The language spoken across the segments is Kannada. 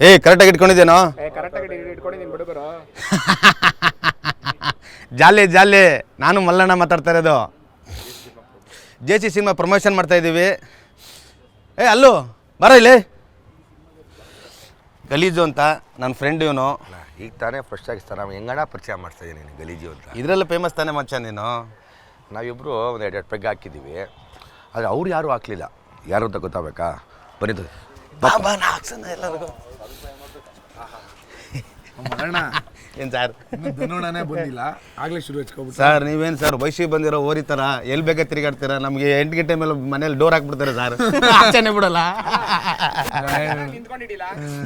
ಕರೆಕ್ಟಾಗಿ ಇಟ್ಕೊಂಡಿದ್ದೇನೋ. ಕರೆಕ್ಟಾಗಿ ಇಟ್ಕೊಂಡಿದ್ದೀನಿ ಬಿಡು ಗುರು. ಜಾಲಿ ಜಾಲಿ. ನಾನು ಮಲ್ಲಣ್ಣ ಮಾತಾಡ್ತಾ ಇರೋದು. JC ಸಿನಿಮಾ ಪ್ರಮೋಷನ್ ಮಾಡ್ತಾ ಇದ್ದೀವಿ. ಅಲ್ಲೂ ಬರೋ ಇಲ್ಲಿ. ಗಲೀಜು ಅಂತ ನನ್ನ ಫ್ರೆಂಡ್ ಇವನು. ಈಗ ತಾನೇ ಫ್ರೆಶ್ ಆಗಿಸ್ತಾನೆ. ನಾವು ಹೆಂಗಣ ಪರಿಚಯ ಮಾಡ್ತಾ ಇದ್ದೀನಿ ಗಲೀಜು ಅಂತ. ಇದರಲ್ಲೂ ಫೇಮಸ್ ತಾನೇ ಮಚ್ಚ ನೀನು. ನಾವಿಬ್ಬರು ಒಂದು 2 ಪೆಗ್ ಹಾಕಿದ್ದೀವಿ. ಆದರೆ ಅವ್ರು ಯಾರೂ ಹಾಕ್ಲಿಲ್ಲ. ಯಾರು ಅಂತ ಗೊತ್ತಾಗಬೇಕಾ? ಬರೀತದೆ ಎಲ್ಲರಿಗೂ ಏನು ಸರ್ ಧನುಣನೇ ಬಂದಿಲ್ಲ, ಆಗಲೇ ಶುರು ಹಚ್ಕೊಬಿಟ್ಟು. ಸರ್ ನೀವೇನು ಸರ್ ವಯಸ್ಸಿಗೆ ಬಂದಿರೋ ಓರಿ ಥರ ಎಲ್ಲಿ ಬೇಕಾ ತಿರುಗಾಡ್ತೀರಾ? ನಮಗೆ 8 ಗಂಟೆ ಮೇಲೆ ಮನೇಲಿ ಡೋರ್ ಹಾಕ್ಬಿಡ್ತಾರೆ ಸರ್. ಆಚೆನೆ ಬಿಡಲ್ಲ.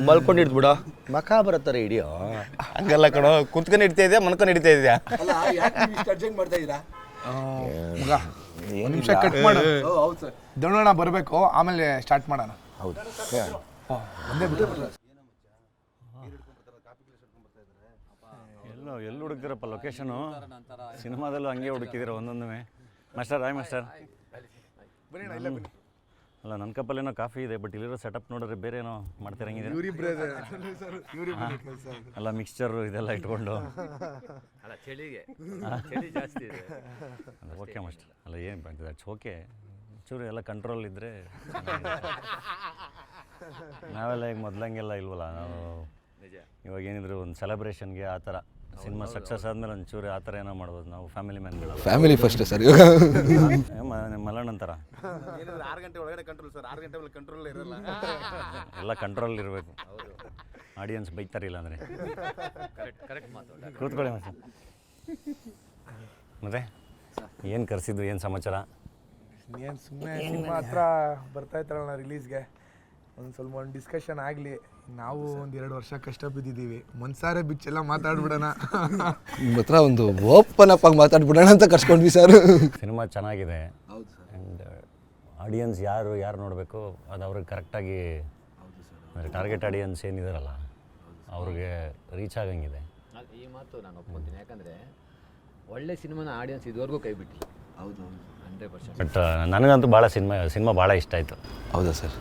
ಮಲ್ಕೊಂಡು ಹಿಡ್ದು ಬಿಡೋ ಮಖ ಬರತ್ತಾರೆ ಹಿಡಿಯೋ. ಹಂಗಲ್ಲ ಕಣೋ, ಕುತ್ಕೊಂಡು ಹಿಡ್ತಾ ಇದೆಯಾ ಮನ್ಕೊಂಡು ಹಿಡಿತಾ ಇದೆಯಾ? ಒಂದು ನಿಮಿಷ ಕಟ್ ಮಾಡು. ಧನುಣ ಬರಬೇಕು, ಆಮೇಲೆ ಸ್ಟಾರ್ಟ್ ಮಾಡೋಣ. ಹೌದು ಒಂದೇ ಬಿಟ್ಟು ಎಲ್ಲಿ ಹುಡುಕ್ತಿರಪ್ಪ ಲೊಕೇಶನು? ಸಿನಿಮಾದಲ್ಲೂ ಹಂಗೆ ಹುಡುಕಿದ್ದೀರ ಒಂದೊಂದು. Master hi master. ಅಲ್ಲ ನನ್ನ ಕಪ್ಪಲ್ಲೇನೋ ಕಾಫಿ ಇದೆ, ಬಟ್ ಇಲ್ಲಿರೋ ಸೆಟಪ್ ನೋಡಿದ್ರೆ ಬೇರೆ ಏನೋ ಮಾಡ್ತಿರಂಗಿದೆ. ಅಲ್ಲ ಮಿಕ್ಸ್ಚರು ಇದೆಲ್ಲ ಇಟ್ಕೊಂಡು ಚಳಿ ಜಾಸ್ತಿ ಇದೆ. Okay master. ಅಲ್ಲ ಏನು ದಟ್ಸ್ ಓಕೆ. ಚೂರು ಎಲ್ಲ ಕಂಟ್ರೋಲ್ ಇದ್ದರೆ ನಾವೆಲ್ಲ ಈಗ ಮೊದಲಂಗೆಲ್ಲ ಇಲ್ವಲ್ಲ. ನಾವು ಇವಾಗ ಏನಿದ್ರು ಒಂದು ಸೆಲೆಬ್ರೇಷನ್ಗೆ ಆ ಥರ ಸಿನಿಮಾ ಸಕ್ಸಸ್ ಆದಮೇಲೆ ಒಂಚೂರು ಆ ಥರ ಏನೋ ಮಾಡ್ಬೋದು. ನಾವು ಫ್ಯಾಮಿಲಿ ಮ್ಯಾನ್ಗಳು. Family first sir. ಇವಾಗ ಮಲಣ್ಣ ಅಂತಾರ 6 ಗಂಟೆ ಒಳಗಡೆ ಕಂಟ್ರೋಲ್ ಸರ್. 6 ಗಂಟೆ ಮೇಲೆ ಕಂಟ್ರೋಲ್ ಇರಲ್ಲ. ಎಲ್ಲ ಕಂಟ್ರೋಲ್ ಇರಬೇಕು. ಆಡಿಯನ್ಸ್ ಬೈತಾರಿಲ್ಲ ಅಂದರೆ. ಕರೆಕ್ಟ್ ಮಾತು. ಕೂತ್ಕೊಳ್ಳಿ ಮಾಸ್ಟರ್. ಮತ್ತೆ ಏನು ಕರೆಸಿದ್ದು, ಏನು ಸಮಾಚಾರ? ಏನು ಸುಮ್ಮನೆ ಸಿನಿಮಾ ಹತ್ರ ಬರ್ತಾ ಇತ್ತಲ್ಲ ರಿಲೀಸ್ಗೆ, ಒಂದು ಡಿಸ್ಕಷನ್ ಆಗಲಿ. ನಾವು 1-2 ವರ್ಷ ಕಷ್ಟ ಬಿದ್ದಿದ್ದೀವಿ, ಮನ್ಸಾರೆ ಬಿಚ್ಚೆಲ್ಲ ಮಾತಾಡ್ಬಿಡೋಣ. ನಿಮ್ಮ ಹತ್ರ ಒಂದು ಓಪನ್ ಅಪ್ ಆಗಿ ಮಾತಾಡ್ಬಿಡೋಣ ಅಂತ ಕರ್ಸ್ಕೊಂಡ್ವಿ ಸರ್. ಸಿನಿಮಾ ಚೆನ್ನಾಗಿದೆ. ಆ್ಯಂಡ್ ಆಡಿಯನ್ಸ್ ಯಾರು ನೋಡಬೇಕು ಅದು ಅವ್ರಿಗೆ ಕರೆಕ್ಟಾಗಿ ಅಂದರೆ ಟಾರ್ಗೆಟ್ ಆಡಿಯನ್ಸ್ ಏನಿದಾರಲ್ಲ ಅವ್ರಿಗೆ ರೀಚ್ ಆಗಂಗಿದೆ. ಈ ಮಾತು ನಾನು ಒಪ್ಕೊತೀನಿ. ಯಾಕಂದರೆ ಒಳ್ಳೆ ಸಿನಿಮಾನ ಆಡಿಯನ್ಸ್ ಇದುವರೆಗೂ ಕೈ ಬಿಟ್ಟಿಲ್ಲ. ಹೌದು 100%. ಬಟ್ ನನಗಂತೂ ಭಾಳ ಸಿನಿಮಾ ಭಾಳ ಇಷ್ಟ ಆಯಿತು. ಹೌದಾ ಸರ್?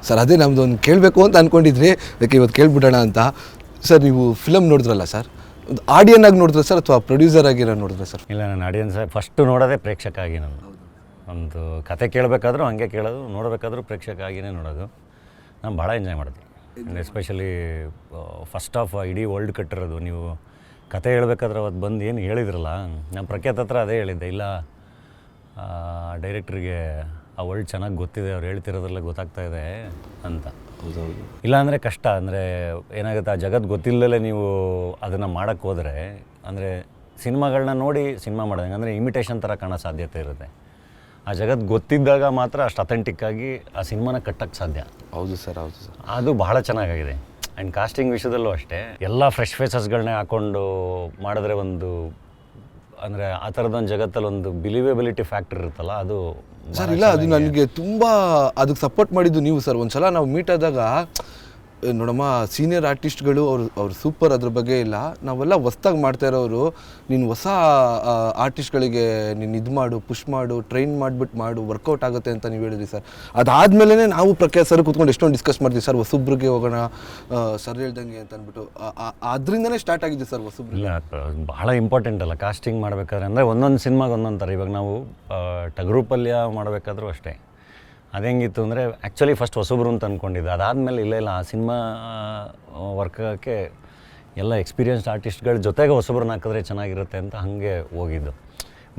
ಸರ್ ಅದೇ ನಮ್ದು ಒಂದು ಕೇಳಬೇಕು ಅಂತ ಅಂದ್ಕೊಂಡಿದ್ರಿ, ಅದಕ್ಕೆ ಇವತ್ತು ಕೇಳ್ಬಿಡೋಣ ಅಂತ. ಸರ್ ನೀವು ಫಿಲಮ್ ನೋಡಿದ್ರಲ್ಲ ಸರ್, ಒಂದು ಆಡಿಯನ್ ಆಗಿ ನೋಡಿದ್ರೆ ಸರ್ ಅಥವಾ ಪ್ರೊಡ್ಯೂಸರ್ ಆಗಿ ನೋಡಿದ್ರೆ ಸರ್? ಇಲ್ಲ, ನಾನು ಆಡಿಯನ್ಸ್ ಫಸ್ಟು ನೋಡೋದೇ ಪ್ರೇಕ್ಷಕ ಆಗಿ. ನಾನು ಒಂದು ಕತೆ ಕೇಳಬೇಕಾದ್ರೂ ಹಂಗೆ ಕೇಳೋದು, ನೋಡಬೇಕಾದ್ರೂ ಪ್ರೇಕ್ಷಕ ಆಗಿಯೇ ನೋಡೋದು. ನಾನು ಭಾಳ ಎಂಜಾಯ್ ಮಾಡಿದೆ. ಆ್ಯಂಡ್ ಎಸ್ಪೆಷಲಿ ಫಸ್ಟ್ ಆಫ್ ಇಡೀ ವರ್ಲ್ಡ್ ಕಟ್ಟಿರೋದು. ನೀವು ಕತೆ ಹೇಳ್ಬೇಕಾದ್ರೆ ಅವತ್ತು ಬಂದು ಏನು ಹೇಳಿದ್ರಲ್ಲ, ನಾನು ಪ್ರಖ್ಯಾತ ಹತ್ರ ಅದೇ ಹೇಳಿದ್ದೆ. ಇಲ್ಲ ಡೈರೆಕ್ಟ್ರಿಗೆ ಆ ವರ್ಲ್ಡ್ ಚೆನ್ನಾಗಿ ಗೊತ್ತಿದೆ, ಅವ್ರು ಹೇಳ್ತಿರೋದ್ರಲ್ಲೇ ಗೊತ್ತಾಗ್ತಾ ಇದೆ ಅಂತ. ಇಲ್ಲ ಅಂದರೆ ಕಷ್ಟ. ಅಂದರೆ ಏನಾಗುತ್ತೆ, ಆ ಜಗತ್ತು ಗೊತ್ತಿಲ್ಲದಲೇ ನೀವು ಅದನ್ನು ಮಾಡೋಕ್ಕೆ ಹೋದರೆ ಅಂದರೆ ಸಿನಿಮಾಗಳನ್ನ ನೋಡಿ ಸಿನಿಮಾ ಮಾಡೋದಂಗೆ ಅಂದರೆ ಇಮಿಟೇಷನ್ ಥರ ಕಾಣೋ ಸಾಧ್ಯತೆ ಇರುತ್ತೆ. ಆ ಜಗತ್ತು ಗೊತ್ತಿದ್ದಾಗ ಮಾತ್ರ ಅಷ್ಟು ಅಥೆಂಟಿಕ್ಕಾಗಿ ಆ ಸಿನಿಮಾನ ಕಟ್ಟಕ್ಕೆ ಸಾಧ್ಯ. ಹೌದು ಸರ್, ಹೌದು ಸರ್. ಅದು ಬಹಳ ಚೆನ್ನಾಗಿದೆ. ಆ್ಯಂಡ್ ಕಾಸ್ಟಿಂಗ್ ವಿಷಯದಲ್ಲೂ ಅಷ್ಟೇ, ಎಲ್ಲ ಫ್ರೆಶ್ ಫೇಸಸ್ಗಳನ್ನೇ ಹಾಕ್ಕೊಂಡು ಮಾಡಿದ್ರೆ ಒಂದು ಅಂದರೆ ಆ ಥರದೊಂದು ಜಗತ್ತಲ್ಲಿ ಒಂದು ಬಿಲೀವೇಬಿಲಿಟಿ ಫ್ಯಾಕ್ಟರ್ ಇರುತ್ತಲ್ಲ, ಅದು ಸರ್. ಇಲ್ಲ, ಅದು ನನಗೆ ತುಂಬ ಅದಕ್ಕೆ ಸಪೋರ್ಟ್ ಮಾಡಿದ್ದು ನೀವು ಸರ್. ಒಂದು ಸಲ ನಾವು ಮೀಟ್ ಆದಾಗ ನೋಡಮ್ಮ ಸೀನಿಯರ್ ಆರ್ಟಿಸ್ಟ್ಗಳು ಅವ್ರು ಸೂಪರ್, ಅದ್ರ ಬಗ್ಗೆ ಇಲ್ಲ, ನಾವೆಲ್ಲ ಹೊಸ್ದಾಗಿ ಮಾಡ್ತಾ ಇರೋರು, ನೀನು ಹೊಸ ಆರ್ಟಿಸ್ಟ್ಗಳಿಗೆ ನೀನು ಇದು ಮಾಡು, ಪುಷ್ ಮಾಡು, ಟ್ರೈನ್ ಮಾಡಿಬಿಟ್ಟು ಮಾಡು, ವರ್ಕೌಟ್ ಆಗುತ್ತೆ ಅಂತ ನೀವು ಹೇಳಿದ್ರಿ ಸರ್. ಅದಾದಮೇಲೆ ನಾವು ಪ್ರಖ್ಯಾತ ಸರ್ ಕೂತ್ಕೊಂಡು ಎಷ್ಟೊಂದು ಡಿಸ್ಕಸ್ ಮಾಡ್ತೀವಿ ಸರ್, ಹೊಸಬ್ರಿಗೆ ಹೋಗೋಣ ಸರ್ ಹೇಳ್ದಂಗೆ ಅಂತ ಅಂದ್ಬಿಟ್ಟು ಅದರಿಂದನೇ ಸ್ಟಾರ್ಟ್ ಆಗಿದೆ ಸರ್ ಹೊಸಬ್ರು. ಇಲ್ಲ, ಭಾಳ ಇಂಪಾರ್ಟೆಂಟ್ ಅಲ್ಲ ಕಾಸ್ಟಿಂಗ್ ಮಾಡಬೇಕಾದ್ರೆ. ಅಂದರೆ ಒಂದೊಂದು ಸಿನಿಮಾಗೆ ಒಂದೊಂದು ಥರ. ಇವಾಗ ನಾವು ಟಗರುಪಲ್ಯ ಮಾಡಬೇಕಾದ್ರೂ ಅಷ್ಟೇ. ಅದೆಂಗಿತ್ತು ಅಂದರೆ ಆ್ಯಕ್ಚುಲಿ ಫಸ್ಟ್ ಹೊಸಬ್ರು ಅಂತ ಅಂದ್ಕೊಂಡಿದ್ದೆ. ಅದಾದಮೇಲೆ ಇಲ್ಲ ಆ ಸಿನಿಮಾ ವರ್ಕಕ್ಕೆ ಎಲ್ಲ ಎಕ್ಸ್ಪೀರಿಯನ್ಸ್ಡ್ ಆರ್ಟಿಸ್ಟ್ಗಳ ಜೊತೆಗೆ ಹೊಸಬ್ರನ್ನ ಹಾಕಿದ್ರೆ ಚೆನ್ನಾಗಿರುತ್ತೆ ಅಂತ ಹಾಗೆ ಹೋಗಿದ್ದು.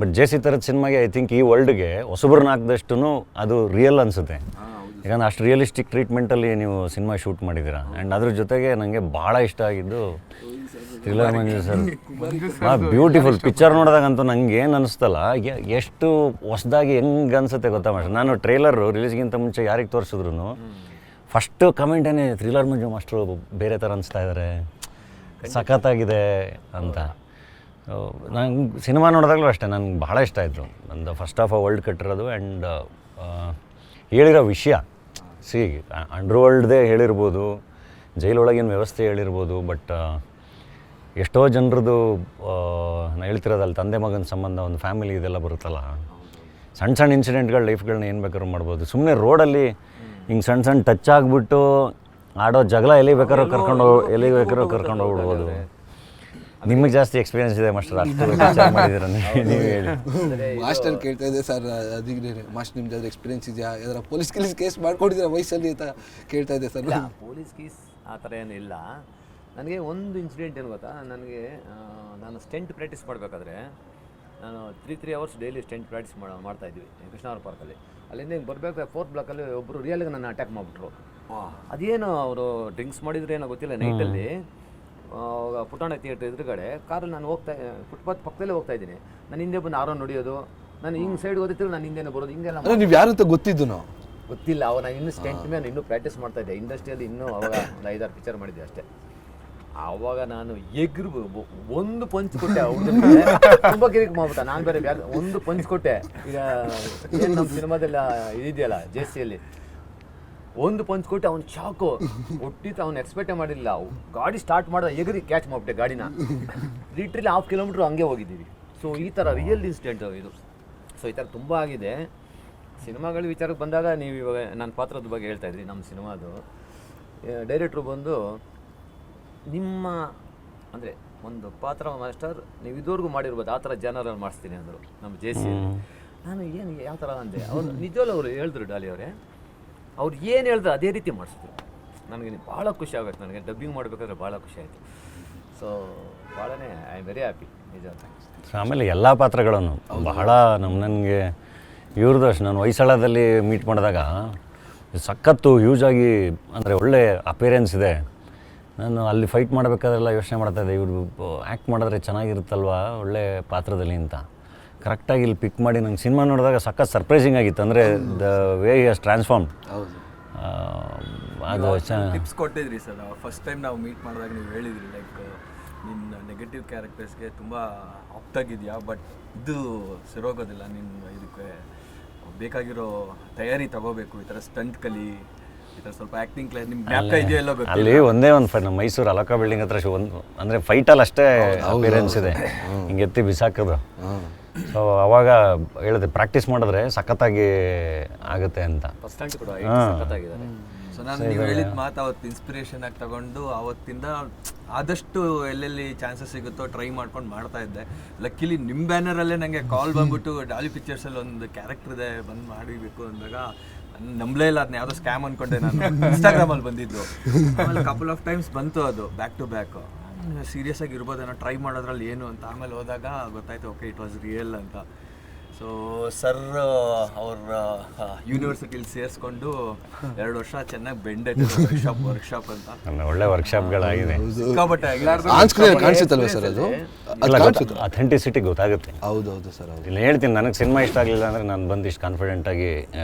ಬಟ್ JC ಥರದ ಸಿನಿಮಾಗೆ ಐ ಥಿಂಕ್ ಈ ವರ್ಲ್ಡ್ಗೆ ಹೊಸಬ್ರನ್ನ ಹಾಕಿದಷ್ಟು ಅದು ರಿಯಲ್ ಅನಿಸುತ್ತೆ. ಯಾಕಂದರೆ ಅಷ್ಟು ರಿಯಲಿಸ್ಟಿಕ್ ಟ್ರೀಟ್ಮೆಂಟಲ್ಲಿ ನೀವು ಸಿನಿಮಾ ಶೂಟ್ ಮಾಡಿದ್ದೀರಾ. ಆ್ಯಂಡ್ ಅದ್ರ ಜೊತೆಗೆ ನನಗೆ ಭಾಳ ಇಷ್ಟ ಆಗಿದ್ದು ಥ್ರಿಲ್ಲರ್ ಮಂಜು ಸರ್. ಬ್ಯೂಟಿಫುಲ್ ಪಿಕ್ಚರ್ ನೋಡಿದಾಗಂತೂ ನಂಗೆ ಏನು ಅನ್ನಿಸ್ತಲ್ಲ, ಎಷ್ಟು ಹೊಸದಾಗಿ ಹೆಂಗೆ ಅನಿಸುತ್ತೆ ಗೊತ್ತಾ ಮಾಸ್ಟರ್. ನಾನು ಟ್ರೈಲರು ರಿಲೀಸ್ಗಿಂತ ಮುಂಚೆ ಯಾರಿಗೆ ತೋರಿಸಿದ್ರು ಫಸ್ಟು ಕಮೆಂಟೇನೆ ಥ್ರಿಲ್ಲರ್ ಮಂಜು ಮಾಸ್ಟ್ರು ಬೇರೆ ಥರ ಅನಿಸ್ತಾ ಇದ್ದಾರೆ, ಸಖತ್ತಾಗಿದೆ ಅಂತ. ನಂಗೆ ಸಿನಿಮಾ ನೋಡಿದಾಗಲೂ ಅಷ್ಟೇ ನನಗೆ ಭಾಳ ಇಷ್ಟ ಆಯಿತು. ನಂದು ಫಸ್ಟ್ ಆಫ್ ವರ್ಲ್ಡ್ ಕಟ್ಟಿರೋದು ಆ್ಯಂಡ್ ಹೇಳಿರೋ ವಿಷಯ. ಅಂಡರ್ ವರ್ಲ್ಡ್ದೇ ಹೇಳಿರ್ಬೋದು, ಜೈಲೊಳಗಿನ ವ್ಯವಸ್ಥೆ ಹೇಳಿರ್ಬೋದು, ಬಟ್ ಎಷ್ಟೋ ಜನರದು ನಾನು ಹೇಳ್ತಿರೋದಲ್ಲಿ ತಂದೆ ಮಗನ ಸಂಬಂಧ, ಒಂದು ಫ್ಯಾಮಿಲಿ ಇದೆಲ್ಲ ಬರುತ್ತಲ್ಲ, ಸಣ್ಣ ಸಣ್ಣ ಇನ್ಸಿಡೆಂಟ್ಗಳು ಲೈಫ್ಗಳನ್ನ ಏನು ಬೇಕಾದ್ರೂ ಮಾಡ್ಬೋದು. ಸುಮ್ಮನೆ ರೋಡಲ್ಲಿ ಹಿಂಗೆ ಸಣ್ಣ ಟಚ್ ಆಗಿಬಿಟ್ಟು ಆಡೋ ಜಗಳ ಎಲ್ಲಿ ಬೇಕಾದ್ರೂ ಎಲ್ಲಿ ಬೇಕಾದ್ರೂ ಕರ್ಕೊಂಡು ಹೋಗ್ಬಿಡ್ಬೋದು. ನಿಮಗೆ ಜಾಸ್ತಿ ಎಕ್ಸ್ಪೀರಿಯನ್ಸ್ ಇದೆ ಮಾಸ್ಟರ್, ಅಷ್ಟು ವಿಚಾರ ಮಾಡಿದ್ದೀರ ನೀವು ಹೇಳಿ. ಮಾಸ್ಟರ್ ಕೇಳ್ತಾ ಇದೆ ಸರ್, ಅದಕ್ಕೆ ಮಾಸ್ಟರ್ ನಿಮ್ದು ಯಾವ್ದು ಎಕ್ಸ್ಪೀರಿಯನ್ಸ್ ಇದೆಯಾ, ಯಾವ್ದಾರ ಪೊಲೀಸ್ ಕೇಸ್ ಮಾಡ್ಕೊಂಡಿದ್ದೀರಾ ವಯಸ್ಸಲ್ಲಿ ಅಂತ ಕೇಳ್ತಾ ಇದೆ ಸರ್. ಪೊಲೀಸ್ ಕೇಸ್ ಆ ಥರ ಏನಿಲ್ಲ. ನನಗೆ ಒಂದು ಇನ್ಸಿಡೆಂಟ್ ಏನು ಗೊತ್ತಾ, ನನಗೆ ನಾನು ಸ್ಟೆಂಟ್ ಪ್ರಾಕ್ಟೀಸ್ ಮಾಡಬೇಕಾದ್ರೆ ನಾನು 3 hours ಡೈಲಿ ಸ್ಟೆಂಟ್ ಪ್ರಾಕ್ಟೀಸ್ ಮಾಡ್ತಾಯಿದ್ವಿ ಕೃಷ್ಣಾವರ ಪಾರ್ಕಲ್ಲಿ. ಅಲ್ಲಿಂದ ಹಿಂಗೆ ಬರಬೇಕು 4th ಬ್ಲಾಕಲ್ಲಿ ಒಬ್ಬರು ರಿಯಲ್ಗೆ ನನ್ನ ಅಟ್ಯಾಕ್ ಮಾಡಿಬಿಟ್ರು. ಅದೇನು ಅವರು ಡ್ರಿಂಕ್ಸ್ ಮಾಡಿದ್ರೆ ಏನೋ ಗೊತ್ತಿಲ್ಲ, ನೈಟಲ್ಲಿ ಪುಟಾಣ ಥಿಯೇಟ್ರ್ ಎದುರುಗಡೆ ಕಾರಲ್ಲಿ ನಾನು ಫುಟ್ಪಾತ್ ಪಕ್ಕದಲ್ಲೇ ಹೋಗ್ತಾ ಇದ್ದೀನಿ. ನಾನು ಹಿಂದೆ ಬಂದು ಆರೋ ನೋಡಿಯೋದು, ನಾನು ಹಿಂಗೆ ಸೈಡ್ ಓದಿದ್ರು ನಾನು ಹಿಂದೆನೇ ಬರೋದು, ಹಿಂಗೆಲ್ಲ ನೀವು ಯಾರು ಅಂತ ಗೊತ್ತಿದ್ದು ನಾವು ಗೊತ್ತಿಲ್ಲ. ಅವಾಗ ನಾನು ಇನ್ನೂ ಸ್ಟೆಂಟ್ ಮೇಲೆ ಇನ್ನೂ ಪ್ರಾಕ್ಟೀಸ್ ಮಾಡ್ತಾಯಿದ್ದೆ. ಇಂಡಸ್ಟ್ರಿಯಲ್ಲಿ ಇನ್ನೂ ಅವಾಗ ಒಂದು 5-6 ಪಿಕ್ಚರ್ ಮಾಡಿದ್ದೆ ಅಷ್ಟೇ. ಆವಾಗ ನಾನು ಒಂದು ಪಂಚ್ ಕೊಟ್ಟೆ, ತುಂಬ ಕಿರಿಕ್ ಮಾಡ್ಬಿಟ್ಟ. ನಾನು ಬೇರೆ ಒಂದು ಪಂಚ್ ಕೊಟ್ಟೆ. ಈಗ ಏನು ನಮ್ಮ ಸಿನಿಮಾದೆಲ್ಲ ಇದೆಯಲ್ಲ JCಯಲ್ಲಿ ಒಂದು ಪಂಚ್ ಕೊಟ್ಟೆ, ಅವ್ನು ಚಾಕು ಒಟ್ಟಿತ್ತು. ಅವ್ನು ಎಕ್ಸ್ಪೆಕ್ಟೇ ಮಾಡಿಲ್ಲ. ಗಾಡಿ ಸ್ಟಾರ್ಟ್ ಮಾಡಿದ ಎಗರಿ ಕ್ಯಾಚ್ ಮಾಡಿಬಿಟ್ಟೆ ಗಾಡಿನ. ಲಿಟ್ರಲಿ 1/2 kilometer ಹಂಗೆ ಹೋಗಿದ್ದೀವಿ. ಸೊ ಈ ಥರ ರಿಯಲ್ ಇನ್ಸಿಡೆಂಟ್ ಇದು. ಸೊ ಈ ಥರ ತುಂಬ ಆಗಿದೆ. ಸಿನಿಮಾಗಳ ವಿಚಾರಕ್ಕೆ ಬಂದಾಗ ನೀವು ಇವಾಗ ನನ್ನ ಪಾತ್ರದ ಬಗ್ಗೆ ಹೇಳ್ತಾಯಿದ್ರಿ. ನಮ್ಮ ಸಿನಿಮಾದು ಡೈರೆಕ್ಟ್ರು ಬಂದು ನಿಮ್ಮ ಅಂದರೆ ಒಂದು ಪಾತ್ರ ಮಾಸ್ಟರ್ ನೀವು ಇದುವರೆಗೂ ಮಾಡಿರ್ಬೋದು ಆ ಥರ ಜನರಲ್ಲಿ ಮಾಡಿಸ್ತೀನಿ ಅಂದರು ನಮ್ಮ JCಯಲ್ಲಿ. ನಾನು ಏನು ಯಾವ ಥರ ಅಂದೆ. ಅವ್ರು ನಿಜವಲ್ಲೂ ಅವರು ಹೇಳಿದ್ರು, ಡಾಲಿ ಅವರೇ ಅವ್ರು ಏನು ಹೇಳಿದ್ರು ಅದೇ ರೀತಿ ಮಾಡಿಸಿದ್ರು. ನನಗೆ ಭಾಳ ಖುಷಿ ಆಗುತ್ತೆ. ನನಗೆ ಡಬ್ಬಿಂಗ್ ಮಾಡಬೇಕಾದ್ರೆ ಭಾಳ ಖುಷಿ ಆಯಿತು. ಸೊ ಭಾಳನೇ ಐ ಆಮ್ ವೆರಿ ಹ್ಯಾಪಿ ನಿಜ. ಆಮೇಲೆ ಎಲ್ಲ ಪಾತ್ರಗಳನ್ನು ಬಹಳ ನನಗೆ ಇವ್ರದ್ದು ಅಷ್ಟು ನಾನು ಹೊಯ್ಸಳದಲ್ಲಿ ಮೀಟ್ ಮಾಡಿದಾಗ ಸಖತ್ತು ಹ್ಯೂಜಾಗಿ ಅಂದರೆ ಒಳ್ಳೆ ಅಪಿಯರೆನ್ಸ್ ಇದೆ. ನಾನು ಅಲ್ಲಿ ಫೈಟ್ ಮಾಡಬೇಕಾದ್ರೆಲ್ಲ ಯೋಚನೆ ಮಾಡ್ತಾಯಿದ್ದೆ, ಇವರು ಆ್ಯಕ್ಟ್ ಮಾಡಿದ್ರೆ ಚೆನ್ನಾಗಿರುತ್ತಲ್ವ ಒಳ್ಳೆ ಪಾತ್ರದಲ್ಲಿ ಅಂತ. ಕರೆಕ್ಟಾಗಿ ಇಲ್ಲಿ ಪಿಕ್ ಮಾಡಿ ನಂಗೆ ಸಿನಿಮಾ ನೋಡಿದಾಗ ಸಖತ್ ಸರ್ಪ್ರೈಸಿಂಗ್ ಆಗಿತ್ತು. ಅಂದರೆ ದ ವೇ ಹಸ್ ಟ್ರಾನ್ಸ್ಫಾರ್ಮ್. ಅದು ಟಿಪ್ಸ್ ಕೊಟ್ಟಿದ್ರಿ ಸರ್. ಫಸ್ಟ್ ಟೈಮ್ ನಾವು ಮೀಟ್ ಮಾಡಿದಾಗ ನೀವು ಹೇಳಿದ್ರಿ ಲೈಕ್ ನಿನ್ನ ನೆಗೆಟಿವ್ ಕ್ಯಾರೆಕ್ಟರ್ಸ್ಗೆ ತುಂಬ ಆಪ್ಟಾಗಿದೆಯಾ, ಬಟ್ ಇದು ಸರೋಗೋದಿಲ್ಲ, ನಿನ್ನ ಇದಕ್ಕೆ ಬೇಕಾಗಿರೋ ತಯಾರಿ ತಗೋಬೇಕು, ಈ ಥರ ಸ್ಟಂಟ್ ಕಲಿ, ಈ ಥರ ಸ್ವಲ್ಪ ಆ್ಯಕ್ಟಿಂಗ್ ಕ್ಲಾಸ್ ನಿಮ್ಮ ಜ್ಞಾಪಕ ಇದೆಯಲ್ಲ ಗೊತ್ತಿಲ್ಲ. ಅಲ್ಲಿ ಒಂದೇ ಒಂದು ಫೈಟ್ ನಮ್ಮ ಮೈಸೂರು ಅಲೋಕ ಬಿಲ್ಡಿಂಗ್ ಹತ್ರ ಒಂದು ಅಂದರೆ ಫೈಟಲ್ಲಿ ಅಷ್ಟೇ ಅಪಿಯರೆನ್ಸ್ ಇದೆ, ಹಿಂಗೆ ಎತ್ತಿ ಬಿಸಾಕೋದು. ಸೊ ಅವಾಗ ಹೇಳಿದೆ ಪ್ರಾಕ್ಟೀಸ್ ಮಾಡಿದ್ರೆ ಸಖತ್ತಾಗಿ ಆಗುತ್ತೆ ಅಂತ. ಸೊ ನಾನು ನೀವು ಹೇಳಿದ ಮಾತು ಅವತ್ತು ಇನ್ಸ್ಪಿರೇಷನ್ ಆಗಿ ತಗೊಂಡು ಅವತ್ತಿಂದ ಆದಷ್ಟು ಎಲ್ಲೆಲ್ಲಿ ಚಾನ್ಸಸ್ ಸಿಗುತ್ತೋ ಟ್ರೈ ಮಾಡ್ಕೊಂಡು ಮಾಡ್ತಾ ಇದ್ದೆ. ಲಕ್ಕಿಲಿ ನಿಮ್ಮ ಬ್ಯಾನರಲ್ಲೇ ನನಗೆ ಕಾಲ್ ಬಂದ್ಬಿಟ್ಟು ಡಾಲಿ ಪಿಕ್ಚರ್ಸಲ್ಲಿ ಒಂದು ಕ್ಯಾರೆಕ್ಟರ್ ಇದೆ ಬಂದು ಮಾಡಿಬೇಕು ಅಂದಾಗ ನಂಬಲೇ ಇಲ್ಲ. ಅದನ್ನ ಯಾವುದೋ ಸ್ಕ್ಯಾಮ್ ಅಂದ್ಕೊಂಡೆ. ನಾನು ಇನ್ಸ್ಟಾಗ್ರಾಮಲ್ಲಿ ಬಂದಿದ್ದು, ಆಮೇಲೆ ಕಪಲ್ ಆಫ್ ಟೈಮ್ಸ್ ಬಂತು ಅದು ಬ್ಯಾಕ್ ಟು ಬ್ಯಾಕ್. ಸೀರಿಯಸ್ ಆಗಿ ಇರ್ಬೋದೇನೋ ಟ್ರೈ ಮಾಡೋದ್ರಲ್ಲಿ ಏನು ಅಂತ. ಆಮೇಲೆ ಹೋದಾಗ ಗೊತ್ತಾಯ್ತು ಓಕೆ ಇಟ್ ವಾಸ್ ರಿಯಲ್ ಅಂತ. ಸೊ ಸರ್ ಅವ್ರ ಯೂನಿವರ್ಸಿಟಿಲಿ ಸೇರಿಸ್ಕೊಂಡು 2 ವರ್ಷ ಚೆನ್ನಾಗಿ ಬೆಂಡಾಯ್ತು ವರ್ಕ್ಶಾಪ್ ಅಂತ. ಒಳ್ಳೆ ವರ್ಕ್ಶಾಪ್ಗಳಾಗಿದೆ. ಕಾಣಿಸುತ್ತಲ್ವ ಸರ್ ಅದು ಅಥೆಂಟಿಸಿಟಿ ಗೊತ್ತಾಗುತ್ತೆ. ಹೌದೌದು ಸರ್. ಇಲ್ಲ ಹೇಳ್ತೀನಿ, ನನಗೆ ಸಿನಿಮಾ ಇಷ್ಟ ಆಗಲಿಲ್ಲ ಅಂದರೆ ನಾನು ಬಂದು ಇಷ್ಟು ಕಾನ್ಫಿಡೆಂಟಾಗಿ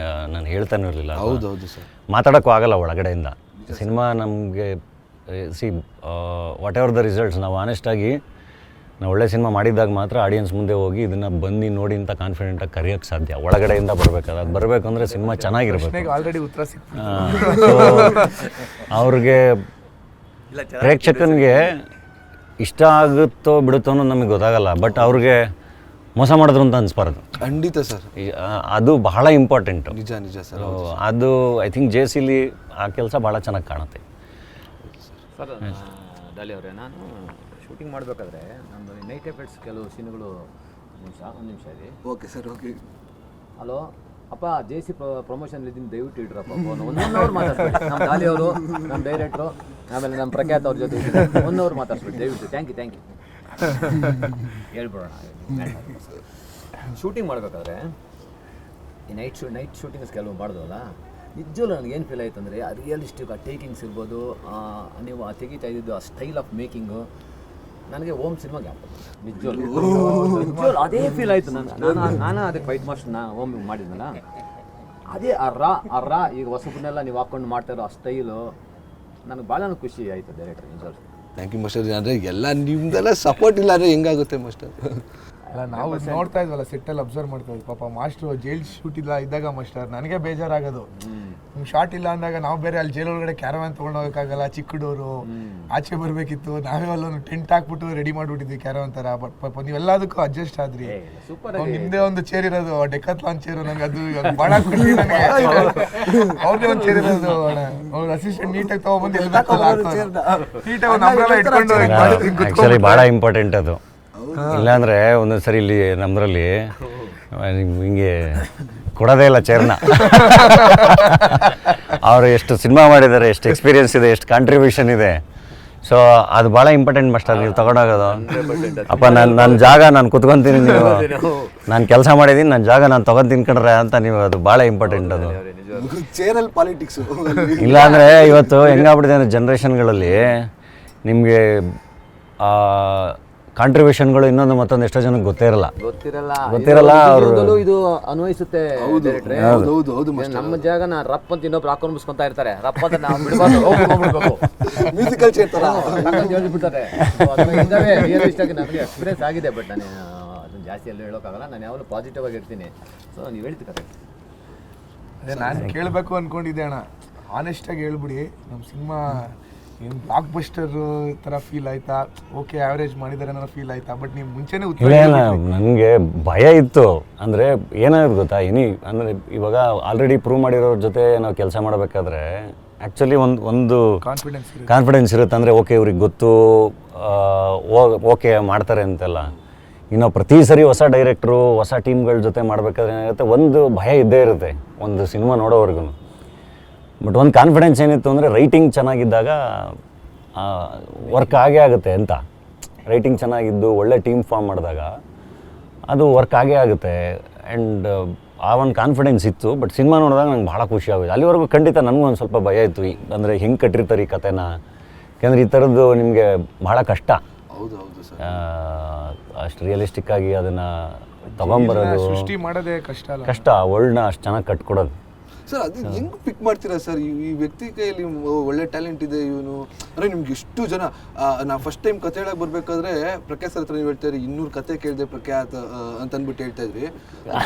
ನಾನು ಹೇಳ್ತಾನೂ ಇರಲಿಲ್ಲ. ಹೌದೌದು ಸರ್. ಮಾತಾಡೋಕ್ಕೂ ಆಗಲ್ಲ ಒಳಗಡೆಯಿಂದ. ಸಿನಿಮಾ ನಮಗೆ ವಾಟ್ ಎವರ್ ದ ರಿಸಲ್ಟ್ಸ್, ನಾವು ಆನೆಸ್ಟಾಗಿ ನಾವು ಒಳ್ಳೆ ಸಿನಿಮಾ ಮಾಡಿದಾಗ ಮಾತ್ರ ಆಡಿಯನ್ಸ್ ಮುಂದೆ ಹೋಗಿ ಇದನ್ನು ಬಂದು ನೋಡಿ ಅಂತ ಕಾನ್ಫಿಡೆಂಟಾಗಿ ಕರೆಯೋಕ್ಕೆ ಸಾಧ್ಯ. ಒಳಗಡೆಯಿಂದ ಬರಬೇಕಾದ್ರೆ ಅದು ಬರಬೇಕು ಅಂದರೆ ಸಿನಿಮಾ ಚೆನ್ನಾಗಿರ್ಬೇಕು. ಆಲ್ರೆಡಿ ಉತ್ತರ ಅವ್ರಿಗೆ ಪ್ರೇಕ್ಷಕನಿಗೆ ಇಷ್ಟ ಆಗುತ್ತೋ ಬಿಡುತ್ತೋ ಅನ್ನೋದು ನಮಗೆ ಗೊತ್ತಾಗಲ್ಲ, ಬಟ್ ಅವ್ರಿಗೆ ಮೋಸ ಮಾಡಿದ್ರು ಅಂತ ಅನ್ಸ್ಬಾರ್ದು. ಖಂಡಿತ ಸರ್, ಅದು ಬಹಳ ಇಂಪಾರ್ಟೆಂಟು. ನಿಜ ನಿಜ ಸರ್. ಅದು ಐ ಥಿಂಕ್ JCಲಿ ಆ ಕೆಲಸ ಭಾಳ ಚೆನ್ನಾಗಿ ಕಾಣುತ್ತೆ. ಸರ್ ಡಾಲಿ ಅವರೇ, ನಾನು ಶೂಟಿಂಗ್ ಮಾಡಬೇಕಾದ್ರೆ ನಮ್ಮದು ನೈಟ್ ಎಫೆಕ್ಟ್ಸ್ ಕೆಲವು ಸೀನ್ಗಳು ಒಂದು ನಿಮಿಷ ಇದೆ. Okay sir. ಓಕೆ. ಹಲೋ ಅಪ್ಪ, JC ಪ್ರಮೋಷನ್ ಇದ್ದೀನಿ, ದಯವಿಟ್ಟು ಇಡ್ರಪ್ಪ. 1 hour ಮಾತಾಡ್ಸ್ಬಿಡಿ. ನಮ್ಮ ಡಾಲಿ ಅವರು, ನಮ್ಮ ಡೈರೆಕ್ಟ್ರು, ಆಮೇಲೆ ನಮ್ಮ ಪ್ರಖ್ಯಾತ್ ಅವ್ರ ಜೊತೆ 1 hour ಮಾತಾಡ್ಸ್ಬಿಡಿ ದಯವಿಟ್ಟು. Thank you ಹೇಳ್ಬಿಡೋಣ. ಶೂಟಿಂಗ್ ಮಾಡಬೇಕಾದ್ರೆ ಈ ನೈಟ್ ಶೂಟಿಂಗ್ಸ್ ಕೆಲವು ಮಾಡಿದ್ವಲ್ಲ, ನಿಜವಲ್ಲೂ ನನಗೇನು ಫೀಲ್ ಆಯ್ತು ಅಂದರೆ ಆ ರಿಯಲಿಸ್ಟಿಕ್ ಆ ಟೇಕಿಂಗ್ಸ್ ಇರ್ಬೋದು, ನೀವು ಆ ತೆಗಿತಾ ಇದ್ದಿದ್ದು ಆ ಸ್ಟೈಲ್ ಆಫ್ ಮೇಕಿಂಗು ನನಗೆ ಓಮ್ ಸಿನಿಮಾಗೆ ನಿಜವಲ್ಲೂ ಅದೇ ಫೀಲ್ ಆಯಿತು. ನಾನು ಅದೇ ಫೈಟ್ ಮಾಸ್ಟರ್ ಓಮ್ ಮಾಡಿದ್ನಲ್ಲ, ಅದೇ ಆ ರಾ ಈಗ ಹೊಸಬನ್ನೆಲ್ಲ ನೀವು ಹಾಕ್ಕೊಂಡು ಮಾಡ್ತಾಯಿರೋ ಆ ಸ್ಟೈಲು ನನಗೆ ಭಾಳ ಖುಷಿ ಆಯಿತು ಡೈರೆಕ್ಟರ್ ನಿಜವಲ್ಲೂ. Thank you master. ಅಂದರೆ ಎಲ್ಲ ನಿಮ್ದೆಲ್ಲ ಸಪೋರ್ಟ್ ಇಲ್ಲ ಅಂದರೆ ಹೆಂಗಾಗುತ್ತೆ ಮಾಸ್ಟರ್? ಅಲ್ಲ ನಾವು ನೋಡ್ತಾ ಇದ್ವಲ್ಲ ಸೆಟ್ಟಲ್ಲಿ ಅಬ್ಸರ್ವ್ ಮಾಡ್ತಾ ಇದ್ವಿ ಪಾಪ ಮಾಸ್ಟ್ರು ಜೈಲ್ ಶೂಟ್ ಇಲ್ಲ ಇದ್ದಾಗ ಮಾಸ್ಟರ್ ನನಗೆ ಬೇಜಾರಾಗೋದು ಶಾರ್ಟ್ ಇಲ್ಲ ಅಂದಾಗ ನಾವು ಬೇರೆ ಅಲ್ಲಿ ಜೈಲ್ ಒಳಗಡೆ ಕ್ಯಾರವಾನ್ ತೊಗೊಂಡು ಹೋಗೋಕ್ಕಾಗಲ್ಲ, ಚಿಕ್ಕಡೋರು ಆಚೆ ಬರಬೇಕಿತ್ತು, ನಾವೇ ಅಲ್ಲೊಂದು ಟೆಂಟ್ ಹಾಕ್ಬಿಟ್ಟು ರೆಡಿ ಮಾಡಿಬಿಟ್ಟಿದ್ವಿ ಕ್ಯಾರವಾನ್ ಥರ. ಬಟ್ ಪಾಪ ನೀವೆಲ್ಲದಕ್ಕೂ ಅಡ್ಜಸ್ಟ್ ಆದ್ರಿ. ನಿಮ್ದೇ ಒಂದು ಚೇರ್ ಇರೋದು ಡೆಕತ್ಲಾನ್ ಚೇರು, ನಂಗೆ ಅದು ಭಾಳ ಖುಷಿ ನನಗೆ. ಅವ್ರದೇ ಒಂದು ಚೇರ್ ಇರೋದು, ಅವ್ರ ಅಸಿಸ್ಟೆಂಟ್ ನೀಟಾಗಿ ತೊಗೊಂಬಂದು ಎಲ್ಲಿ ನೀಟಾಗಿ ಒಂದು ಅಂಬ್ರೆಲ್ಲ ಇಟ್ಕೊಂಡು ಆ್ಯಕ್ಚುಲಿ ಭಾಳ ಇಂಪಾರ್ಟೆಂಟ್ ಅದು. ಇಲ್ಲಾಂದರೆ ಒಂದೊಂದು ಸರಿ ಇಲ್ಲಿ ನಮ್ಮದ್ರಲ್ಲಿ ಹಿಂಗೆ ಕೊಡೋದೇ ಇಲ್ಲ ಚೇರ್ನ. ಅವರು ಎಷ್ಟು ಸಿನಿಮಾ ಮಾಡಿದ್ದಾರೆ, ಎಷ್ಟು ಎಕ್ಸ್ಪೀರಿಯನ್ಸ್ ಇದೆ, ಎಷ್ಟು ಕಾಂಟ್ರಿಬ್ಯೂಷನ್ ಇದೆ. ಸೊ ಅದು ಭಾಳ ಇಂಪಾರ್ಟೆಂಟ್ ಮಾಸ್ಟರ್ ನೀವು ತಗೊಂಡೋಗೋದು. ಅಪ್ಪ ನನ್ನ ಜಾಗ ನಾನು ಕುತ್ಕೊತೀನಿ, ನೀವು ನಾನು ಕೆಲಸ ಮಾಡಿದ್ದೀನಿ, ನನ್ನ ಜಾಗ ನಾನು ತೊಗೊಂಡು ತಿನ್ಕೊಂಡ್ರೆ ಅಂತ ನೀವು, ಅದು ಭಾಳ ಇಂಪಾರ್ಟೆಂಟ್ ಅದು. ಚೇರಲ್ಲಿ ಪಾಲಿಟಿಕ್ಸು ಇಲ್ಲಾಂದರೆ ಇವತ್ತು ಹೆಂಗಾಗ್ಬಿಟ್ಟಿದೆ ಅಂದರೆ ಜನ್ರೇಷನ್ಗಳಲ್ಲಿ ನಿಮಗೆ ಕಾಂಟ್ರಿಬ್ಯೂಷನ್ಗಳು ಇನ್ನೊಂದು ಮತ್ತೊಂದು ಎಷ್ಟೋ ಜನಕ್ಕೆ ಗೊತ್ತಿರಲ್ಲ ಅವರು ಇದು ಅನ್ವಯಿಸುತ್ತೆ. ಹೌದು ನಮ್ಮ ಜಾಗ ನಾನು ರಪ್ ಅಂತ ಇನ್ನೊಬ್ರು ಹಾಕೊಂಡು ಮುಸ್ಕೊಂತಾ ಇರ್ತಾರೆ, ರಪ್ ಅಂತ ನಾವು ಬಿಡ್ಬೇಕು ಮ್ಯೂಸಿಕಲ್ ಚೇರ್ ಥರ ಹೇಳ್ಬಿಡ್ತಾರೆ. ರಿಯಲಿಸ್ಟ್ ಆಗಿ ನನಗೆ ಎಕ್ಸ್ಪೀರಿಯನ್ಸ್ ಆಗಿದೆ. ಬಟ್ ನಾನು ಅದನ್ನು ಜಾಸ್ತಿ ಎಲ್ಲ ಹೇಳೋಕ್ಕಾಗಲ್ಲ. ನಾನು ಯಾವಾಗಲೂ ಪಾಸಿಟಿವ್ ಆಗಿ ಇರ್ತೀನಿ. ಸೊ ನೀವು ಹೇಳ್ತಿ ಕತೆ ಅದೇ ನಾನು ಕೇಳಬೇಕು ಅಂದ್ಕೊಂಡಿದ್ದೆ ಅಣ್ಣ. ಆನೆಸ್ಟಾಗಿ ಹೇಳ್ಬಿಡಿ, ನಮ್ಮ ಸಿನಿಮಾ ಏನು ಬ್ಲಾಕ್ ಬಸ್ಟರ್ ಥರ ಫೀಲ್ ಆಯ್ತಾ, ಓಕೆ ಆ್ಯಾವ್ರೇಜ್ ಮಾಡಿದ್ದಾರೆ ಅನ್ನೋ ಫೀಲ್ ಆಯ್ತಾ? ಬಟ್ ನೀವು ಮುಂಚೆನೇ ಇಲ್ಲ, ನನಗೆ ಭಯ ಇತ್ತು. ಅಂದರೆ ಏನಾದ್ರು ಗೊತ್ತಾ, ಅಂದರೆ ಇವಾಗ ಆಲ್ರೆಡಿ ಪ್ರೂವ್ ಮಾಡಿರೋರ ಜೊತೆ ನಾವು ಕೆಲಸ ಮಾಡಬೇಕಾದ್ರೆ ಆ್ಯಕ್ಚುಲಿ ಒಂದು ಕಾನ್ಫಿಡೆನ್ಸ್ ಇರುತ್ತೆ. ಅಂದರೆ ಓಕೆ ಇವ್ರಿಗೆ ಗೊತ್ತು, ಓಕೆ ಮಾಡ್ತಾರೆ ಅಂತೆಲ್ಲ. ಇನ್ನು ಪ್ರತಿ ಸರಿ ಹೊಸ ಡೈರೆಕ್ಟ್ರು ಹೊಸ ಟೀಮ್ಗಳ ಜೊತೆ ಮಾಡಬೇಕಾದ್ರೆ ಏನಾಗುತ್ತೆ, ಒಂದು ಭಯ ಇದ್ದೇ ಇರುತ್ತೆ ಒಂದು ಸಿನಿಮಾ ನೋಡೋವರೆಗೂ. ಬಟ್ ಒಂದು ಕಾನ್ಫಿಡೆನ್ಸ್ ಏನಿತ್ತು ಅಂದರೆ ರೈಟಿಂಗ್ ಚೆನ್ನಾಗಿದ್ದಾಗ ವರ್ಕ್ ಆಗೇ ಆಗುತ್ತೆ ಅಂತ. ರೈಟಿಂಗ್ ಚೆನ್ನಾಗಿದ್ದು ಒಳ್ಳೆ ಟೀಮ್ ಫಾರ್ಮ್ ಮಾಡಿದಾಗ ಅದು ವರ್ಕ್ ಆಗೇ ಆಗುತ್ತೆ. ಆ್ಯಂಡ್ ಆ ಒಂದು ಕಾನ್ಫಿಡೆನ್ಸ್ ಇತ್ತು. ಬಟ್ ಸಿನಿಮಾ ನೋಡಿದಾಗ ನಂಗೆ ಭಾಳ ಖುಷಿ ಆಗುತ್ತೆ. ಅಲ್ಲಿವರೆಗೂ ಖಂಡಿತ ನನಗೂ ಒಂದು ಸ್ವಲ್ಪ ಭಯ ಇತ್ತು, ಅಂದರೆ ಹೆಂಗೆ ಕಟ್ಟಿರ್ತಾರೆ ಈ ಕಥೆನ. ಯಾಕೆಂದರೆ ಈ ಥರದ್ದು ನಿಮಗೆ ಭಾಳ ಕಷ್ಟ. ಅಷ್ಟು ರಿಯಲಿಸ್ಟಿಕ್ಕಾಗಿ ಅದನ್ನು ತೊಗೊಂಬರೋದು ಸೃಷ್ಟಿ ಮಾಡೋದೇ ಕಷ್ಟ. ವರ್ಲ್ಡ್ನ ಅಷ್ಟು ಚೆನ್ನಾಗಿ ಕಟ್ಕೊಡೋದು. ಸರ್ ಅದು ಹೆಂಗೆ ಪಿಕ್ ಮಾಡ್ತೀರಾ ಸರ್? ಈ ವ್ಯಕ್ತಿ ಕೈಯಲ್ಲಿ ಒಳ್ಳೆ ಟ್ಯಾಲೆಂಟ್ ಇದೆ ಇವನು ಅಂದರೆ ನಿಮ್ಗೆ ಎಷ್ಟು ಜನ. ನಾ ಫಸ್ಟ್ ಟೈಮ್ ಕತೆ ಹೇಳಕ್ಕೆ ಬರಬೇಕಾದ್ರೆ ಪ್ರಖ್ಯಾತ್ ಸರ್ ಹತ್ರ ನೀವು ಹೇಳ್ತಾ ಇದ್ರಿ 200 ಕತೆ ಕೇಳಿದೆ ಪ್ರಖ್ಯಾತ್ ಅಂತ ಅಂದ್ಬಿಟ್ಟು ಹೇಳ್ತಾ ಇದ್ರಿ.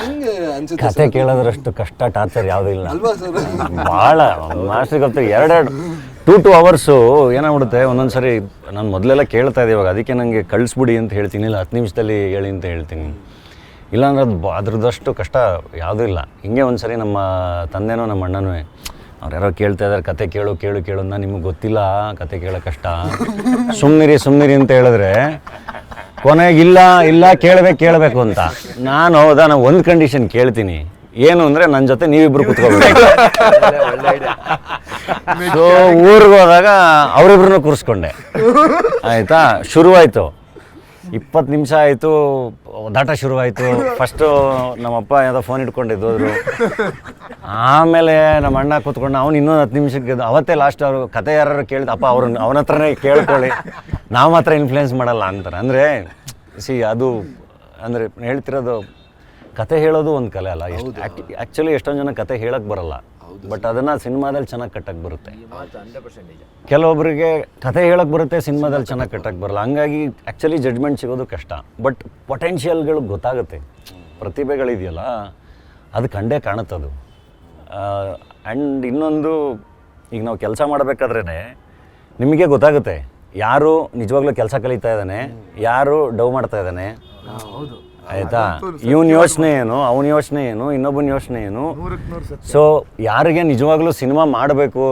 ಹೆಂಗೆ ಅನ್ಸುತ್ತೆ? ಕತೆ ಕೇಳೋದ್ರಷ್ಟು ಕಷ್ಟ ಟಾರ್ಚರ್ ಯಾವುದೂ ಇಲ್ಲ ಅಲ್ವಾ ಸರ್? ಭಾಳ ಮಾಸ್ಟ್ರಿಗೆ ಗೊತ್ತಿಲ್ಲ. 2 ಅವರ್ಸು ಏನಾಗ್ಬಿಡುತ್ತೆ ಒಂದೊಂದು ಸರಿ. ನಾನು ಮೊದಲೆಲ್ಲ ಕೇಳ್ತಾ ಇದ್ದೆ, ಇವಾಗ ಅದಕ್ಕೆ ನನಗೆ ಕಳಿಸ್ಬಿಡಿ ಅಂತ ಹೇಳ್ತೀನಿ, ಇಲ್ಲ 10 ನಿಮಿಷದಲ್ಲಿ ಹೇಳಿ ಅಂತ ಹೇಳ್ತೀನಿ. ಇಲ್ಲಾಂದ್ರೆ ಅದ್ರದ್ದಷ್ಟು ಕಷ್ಟ ಯಾವುದೂ ಇಲ್ಲ. ಹಿಂಗೆ ಒಂದು ಸರಿ ನಮ್ಮ ತಂದೆನೋ ನಮ್ಮ ಅಣ್ಣನೂ ಅವ್ರು ಯಾರೋ ಕೇಳ್ತಾ ಇದ್ದಾರೆ, ಕತೆ ಕೇಳು ನಾನು ನಿಮಗೆ ಗೊತ್ತಿಲ್ಲ ಕತೆ ಕೇಳೋ ಕಷ್ಟ, ಸುಮ್ಮನಿರಿ ಅಂತ ಹೇಳಿದ್ರೆ ಕೊನೆಗೆ ಇಲ್ಲ ಕೇಳಬೇಕು ಅಂತ. ನಾನು ಹೌದಾ, ನಾನು ಒಂದು ಕಂಡೀಷನ್ ಕೇಳ್ತೀನಿ, ಏನು ಅಂದರೆ ನನ್ನ ಜೊತೆ ನೀವಿಬ್ರು ಕುತ್ಕೋಬೇಕು. ಸೊ ಊರಿಗೆ ಹೋದಾಗ ಅವರಿಬ್ರನ್ನೂ ಕೂರಿಸ್ಕೊಂಡೆ. ಆಯಿತಾ, ಶುರುವಾಯಿತು. 20 ನಿಮಿಷ ಆಯಿತು, ಒದ್ದಾಟ ಶುರುವಾಯಿತು. ಫಸ್ಟು ನಮ್ಮಪ್ಪ ಯಾವುದೋ ಫೋನ್ ಇಟ್ಕೊಂಡಿದ್ದು ಹೋದರು. ಆಮೇಲೆ ನಮ್ಮ ಅಣ್ಣ ಕೂತ್ಕೊಂಡು ಅವ್ನು ಇನ್ನೊಂದು 10 ನಿಮಿಷಕ್ಕೆ ಅವತ್ತೇ ಲಾಸ್ಟ್. ಅವರು ಕತೆ ಯಾರು ಕೇಳಿದ, ಅಪ್ಪ ಅವನ ಹತ್ರನೇ ಕೇಳ್ಕೊಳ್ಳಿ, ನಾವು ಮಾತ್ರ ಇನ್ಫ್ಲುಯೆನ್ಸ್ ಮಾಡಲ್ಲ ಅಂತಾರೆ. ಅಂದರೆ ಅದು ಅಂದರೆ ಹೇಳ್ತಿರೋದು, ಕತೆ ಹೇಳೋದು ಒಂದು ಕಲೆ ಅಲ್ಲ. ಆ್ಯಕ್ಚುಲಿ ಎಷ್ಟೊಂದು ಜನ ಕತೆ ಹೇಳಕ್ಕೆ ಬರಲ್ಲ, ಬಟ್ ಅದನ್ನು ಸಿನಿಮಾದಲ್ಲಿ ಚೆನ್ನಾಗಿ ಕಟ್ಟಕ್ಕೆ ಬರುತ್ತೆ. ಕೆಲವೊಬ್ಬರಿಗೆ ಕತೆ ಹೇಳಕ್ಕೆ ಬರುತ್ತೆ, ಸಿನಿಮಾದಲ್ಲಿ ಚೆನ್ನಾಗಿ ಕಟ್ಟಕ್ಕೆ ಬರಲ್ಲ. ಹಂಗಾಗಿ ಆ್ಯಕ್ಚುಲಿ ಜಡ್ಜ್ಮೆಂಟ್ ಸಿಗೋದು ಕಷ್ಟ. ಬಟ್ ಪೊಟೆನ್ಷಿಯಲ್ಗಳು ಗೊತ್ತಾಗುತ್ತೆ, ಪ್ರತಿಭೆಗಳಿದೆಯಲ್ಲ ಅದು ಕಂಡೇ ಕಾಣುತ್ತದು. ಆ್ಯಂಡ್ ಇನ್ನೊಂದು, ಈಗ ನಾವು ಕೆಲಸ ಮಾಡಬೇಕಾದ್ರೇ ನಿಮಗೆ ಗೊತ್ತಾಗುತ್ತೆ ಯಾರು ನಿಜವಾಗ್ಲೂ ಕೆಲಸ ಕಲಿತಾ ಇದ್ದಾನೆ, ಯಾರು ಡವ್ ಮಾಡ್ತಾ ಇದ್ದಾನೆ. ಆಯಿತಾ, ಇವನ ಯೋಚನೆ ಏನು, ಅವನ ಯೋಚನೆ ಏನು, ಇನ್ನೊಬ್ಬನ ಯೋಚನೆ ಏನು. ಸೊ ಯಾರಿಗೆ ನಿಜವಾಗ್ಲೂ ಸಿನಿಮಾ ಮಾಡಬೇಕು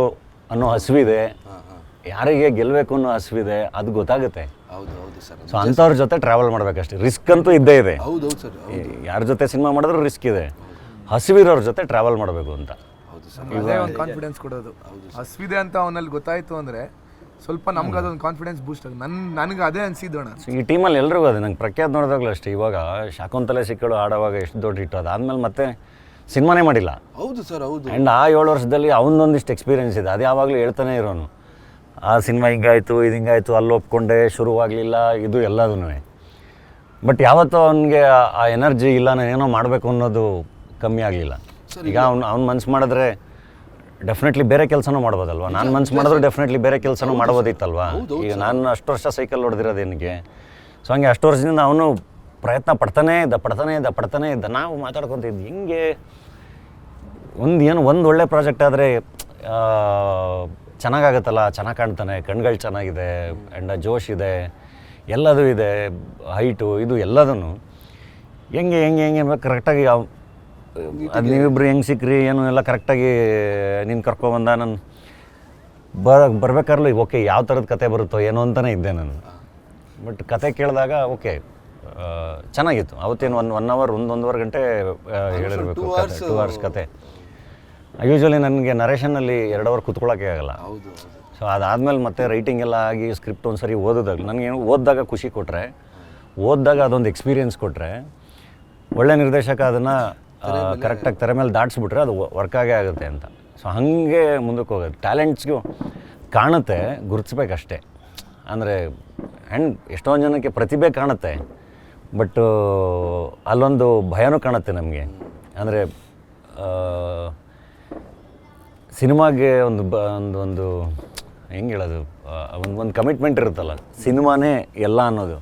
ಅನ್ನೋ ಹಸಿವಿದೆ, ಯಾರಿಗೆ ಗೆಲ್ಲಬೇಕು ಅನ್ನೋ ಹಸಿವಿದೆ, ಅದು ಗೊತ್ತಾಗುತ್ತೆ. ಸೊ ಅಂಥವ್ರ ಜೊತೆ ಟ್ರಾವೆಲ್ ಮಾಡಬೇಕಷ್ಟೇ. ರಿಸ್ಕ್ ಅಂತೂ ಇದ್ದೇ ಇದೆ. ಯಾರ ಜೊತೆ ಸಿನಿಮಾ ಮಾಡಿದ್ರೂ ರಿಸ್ಕ್ ಇದೆ. ಹಸಿವಿರೋರ ಜೊತೆ ಟ್ರಾವೆಲ್ ಮಾಡಬೇಕು ಅಂತ ಅದೇ ಒಂದು ಕಾನ್ಫಿಡೆನ್ಸ್ ಕೊಡೋದು. ಹಸಿವಿದೆ ಅಂತ ಅವನಲ್ಲಿ ಗೊತ್ತಾಯಿತು ಅಂದರೆ ಸ್ವಲ್ಪ ನಮ್ಗೆ ಅದೊಂದು ಕಾನ್ಫಿಡೆನ್ಸ್ ಬೂಸ್ಟ್ ಆಗಿ ನನಗೆ ಅದೇ ಅನಿಸಿದ್ದೋಣ. ಈ ಟೀಮಲ್ಲಿ ಎಲ್ರಿಗೂ ಅದೇ. ನಂಗೆ ಪ್ರಖ್ಯಾತ್ ನೋಡಿದಾಗಲೂ ಅಷ್ಟೇ. ಇವಾಗ ಶಾಕುಂತಲೆ ಸಿಕ್ಕಳು ಆಡುವಾಗ ಎಷ್ಟು ದೊಡ್ಡ ಹಿಟ್ಟು, ಅದಾದಮೇಲೆ ಮತ್ತೆ ಸಿನಿಮಾನೇ ಮಾಡಿಲ್ಲ. ಹೌದು ಸರ್, ಹೌದು. ಆ್ಯಂಡ್ ಆ 7 ವರ್ಷದಲ್ಲಿ ಅವನೊಂದಿಷ್ಟು ಎಕ್ಸ್ಪೀರಿಯೆನ್ಸ್ ಇದೆ. ಅದು ಯಾವಾಗಲೂ ಹೇಳ್ತಾನೆ ಇರೋನು, ಆ ಸಿನಿಮಾ ಹಿಂಗಾಯಿತು, ಇದು ಹಿಂಗಾಯಿತು, ಅಲ್ಲಿ ಒಪ್ಕೊಂಡೆ, ಶುರುವಾಗಲಿಲ್ಲ, ಇದು ಎಲ್ಲದೂ. ಬಟ್ ಯಾವತ್ತೂ ಅವನಿಗೆ ಆ ಎನರ್ಜಿ ಇಲ್ಲ, ನಾನೇನೋ ಮಾಡಬೇಕು ಅನ್ನೋದು ಕಮ್ಮಿ ಆಗಲಿಲ್ಲ. ಈಗ ಅವ್ನು ಮನ್ಸು ಮಾಡಿದ್ರೆ ಡೆಫಿನೆಟ್ಲಿ ಬೇರೆ ಕೆಲಸನೂ ಮಾಡ್ಬೋದಲ್ವ. ನಾನು ಮನ್ಸು ಮಾಡಿದ್ರು ಡೆಫಿನೆಟ್ಲಿ ಬೇರೆ ಕೆಲಸನೂ ಮಾಡ್ಬೋದಿತ್ತಲ್ವ. ಈಗ ನಾನು ಅಷ್ಟು ವರ್ಷ ಸೈಕಲ್ ಹೊಡೆದಿರೋದು ಏನಿಗೆ. ಸೊ ಹಂಗೆ ಅಷ್ಟು ವರ್ಷದಿಂದ ಅವನು ಪ್ರಯತ್ನ ಪಡ್ತಾನೇ ಇದ್ದ. ನಾವು ಮಾತಾಡ್ಕೊತಿದ್ವಿ ಹಿಂಗೆ ಒಂದು ಒಳ್ಳೆ ಪ್ರಾಜೆಕ್ಟ್ ಆದರೆ ಚೆನ್ನಾಗಾಗತ್ತಲ್ಲ, ಚೆನ್ನಾಗಿ ಕಾಣ್ತಾನೆ, ಕಣ್ಗಳು ಚೆನ್ನಾಗಿದೆ, ಆ್ಯಂಡ್ ಜೋಶ್ ಇದೆ, ಎಲ್ಲದೂ ಇದೆ, ಹೈಟು ಇದು ಎಲ್ಲದೂ ಹೆಂಗೆ ಕರೆಕ್ಟಾಗಿ ಅದು ನೀವಿಬ್ರು ಹೆಂಗೆ ಸಿಕ್ಕ್ರಿ ಏನು ಎಲ್ಲ ಕರೆಕ್ಟಾಗಿ ನೀನು ಕರ್ಕೊಬಂದ. ನಾನು ಬರ್ಬೇಕಾದ್ರೂ ಓಕೆ ಯಾವ ಥರದ ಕತೆ ಬರುತ್ತೋ ಏನೋ ಅಂತಲೇ ಇದ್ದೆ ನಾನು. ಬಟ್ ಕತೆ ಕೇಳಿದಾಗ ಓಕೆ ಚೆನ್ನಾಗಿತ್ತು. ಅವತ್ತೇನು ಒನ್ ಅವರ್ ಒಂದೂವರೆ ಗಂಟೆ ಹೇಳಿರಬೇಕು 2 hours ಕತೆ. ಯೂಶ್ವಲಿ ನನಗೆ ನರೇಷನ್ನಲ್ಲಿ 2 ಅವರ್ ಕೂತ್ಕೊಳ್ಳೋಕ್ಕೆ ಆಗಲ್ಲ. ಸೊ ಅದಾದಮೇಲೆ ಮತ್ತೆ ರೈಟಿಂಗ್ ಎಲ್ಲ ಆಗಿ ಸ್ಕ್ರಿಪ್ಟ್ ಒಂದು ಸರಿ ಓದಿದಾಗ ನನಗೇನು ಓದಿದಾಗ ಖುಷಿ ಕೊಟ್ಟರೆ, ಓದಿದಾಗ ಅದೊಂದು ಎಕ್ಸ್ಪೀರಿಯೆನ್ಸ್ ಕೊಟ್ಟರೆ, ಒಳ್ಳೆ ನಿರ್ದೇಶಕ ಅದನ್ನು ಕರೆಕ್ಟಾಗಿ ತೆರೆ ಮೇಲೆ ದಾಟಿಸ್ಬಿಟ್ರೆ ಅದು ವರ್ಕಾಗೇ ಆಗುತ್ತೆ ಅಂತ. ಸೊ ಹಾಗೆ ಮುಂದಕ್ಕೆ ಹೋಗೋದು. ಟ್ಯಾಲೆಂಟ್ಸ್ಗೂ ಕಾಣುತ್ತೆ, ಗುರುತಿಸ್ಬೇಕಷ್ಟೇ. ಅಂದರೆ ಆ್ಯಂಡ್ ಎಷ್ಟೊಂದು ಜನಕ್ಕೆ ಪ್ರತಿಭೆ ಕಾಣುತ್ತೆ, ಬಟ್ ಅಲ್ಲೊಂದು ಭಯನೂ ಕಾಣುತ್ತೆ ನಮಗೆ. ಅಂದರೆ ಸಿನಿಮಾಗೆ ಒಂದು ಹೆಂಗೆ ಹೇಳೋದು, ಒಂದು ಕಮಿಟ್ಮೆಂಟ್ ಇರುತ್ತಲ್ಲ, ಸಿನಿಮಾನೇ ಎಲ್ಲ ಅನ್ನೋದು.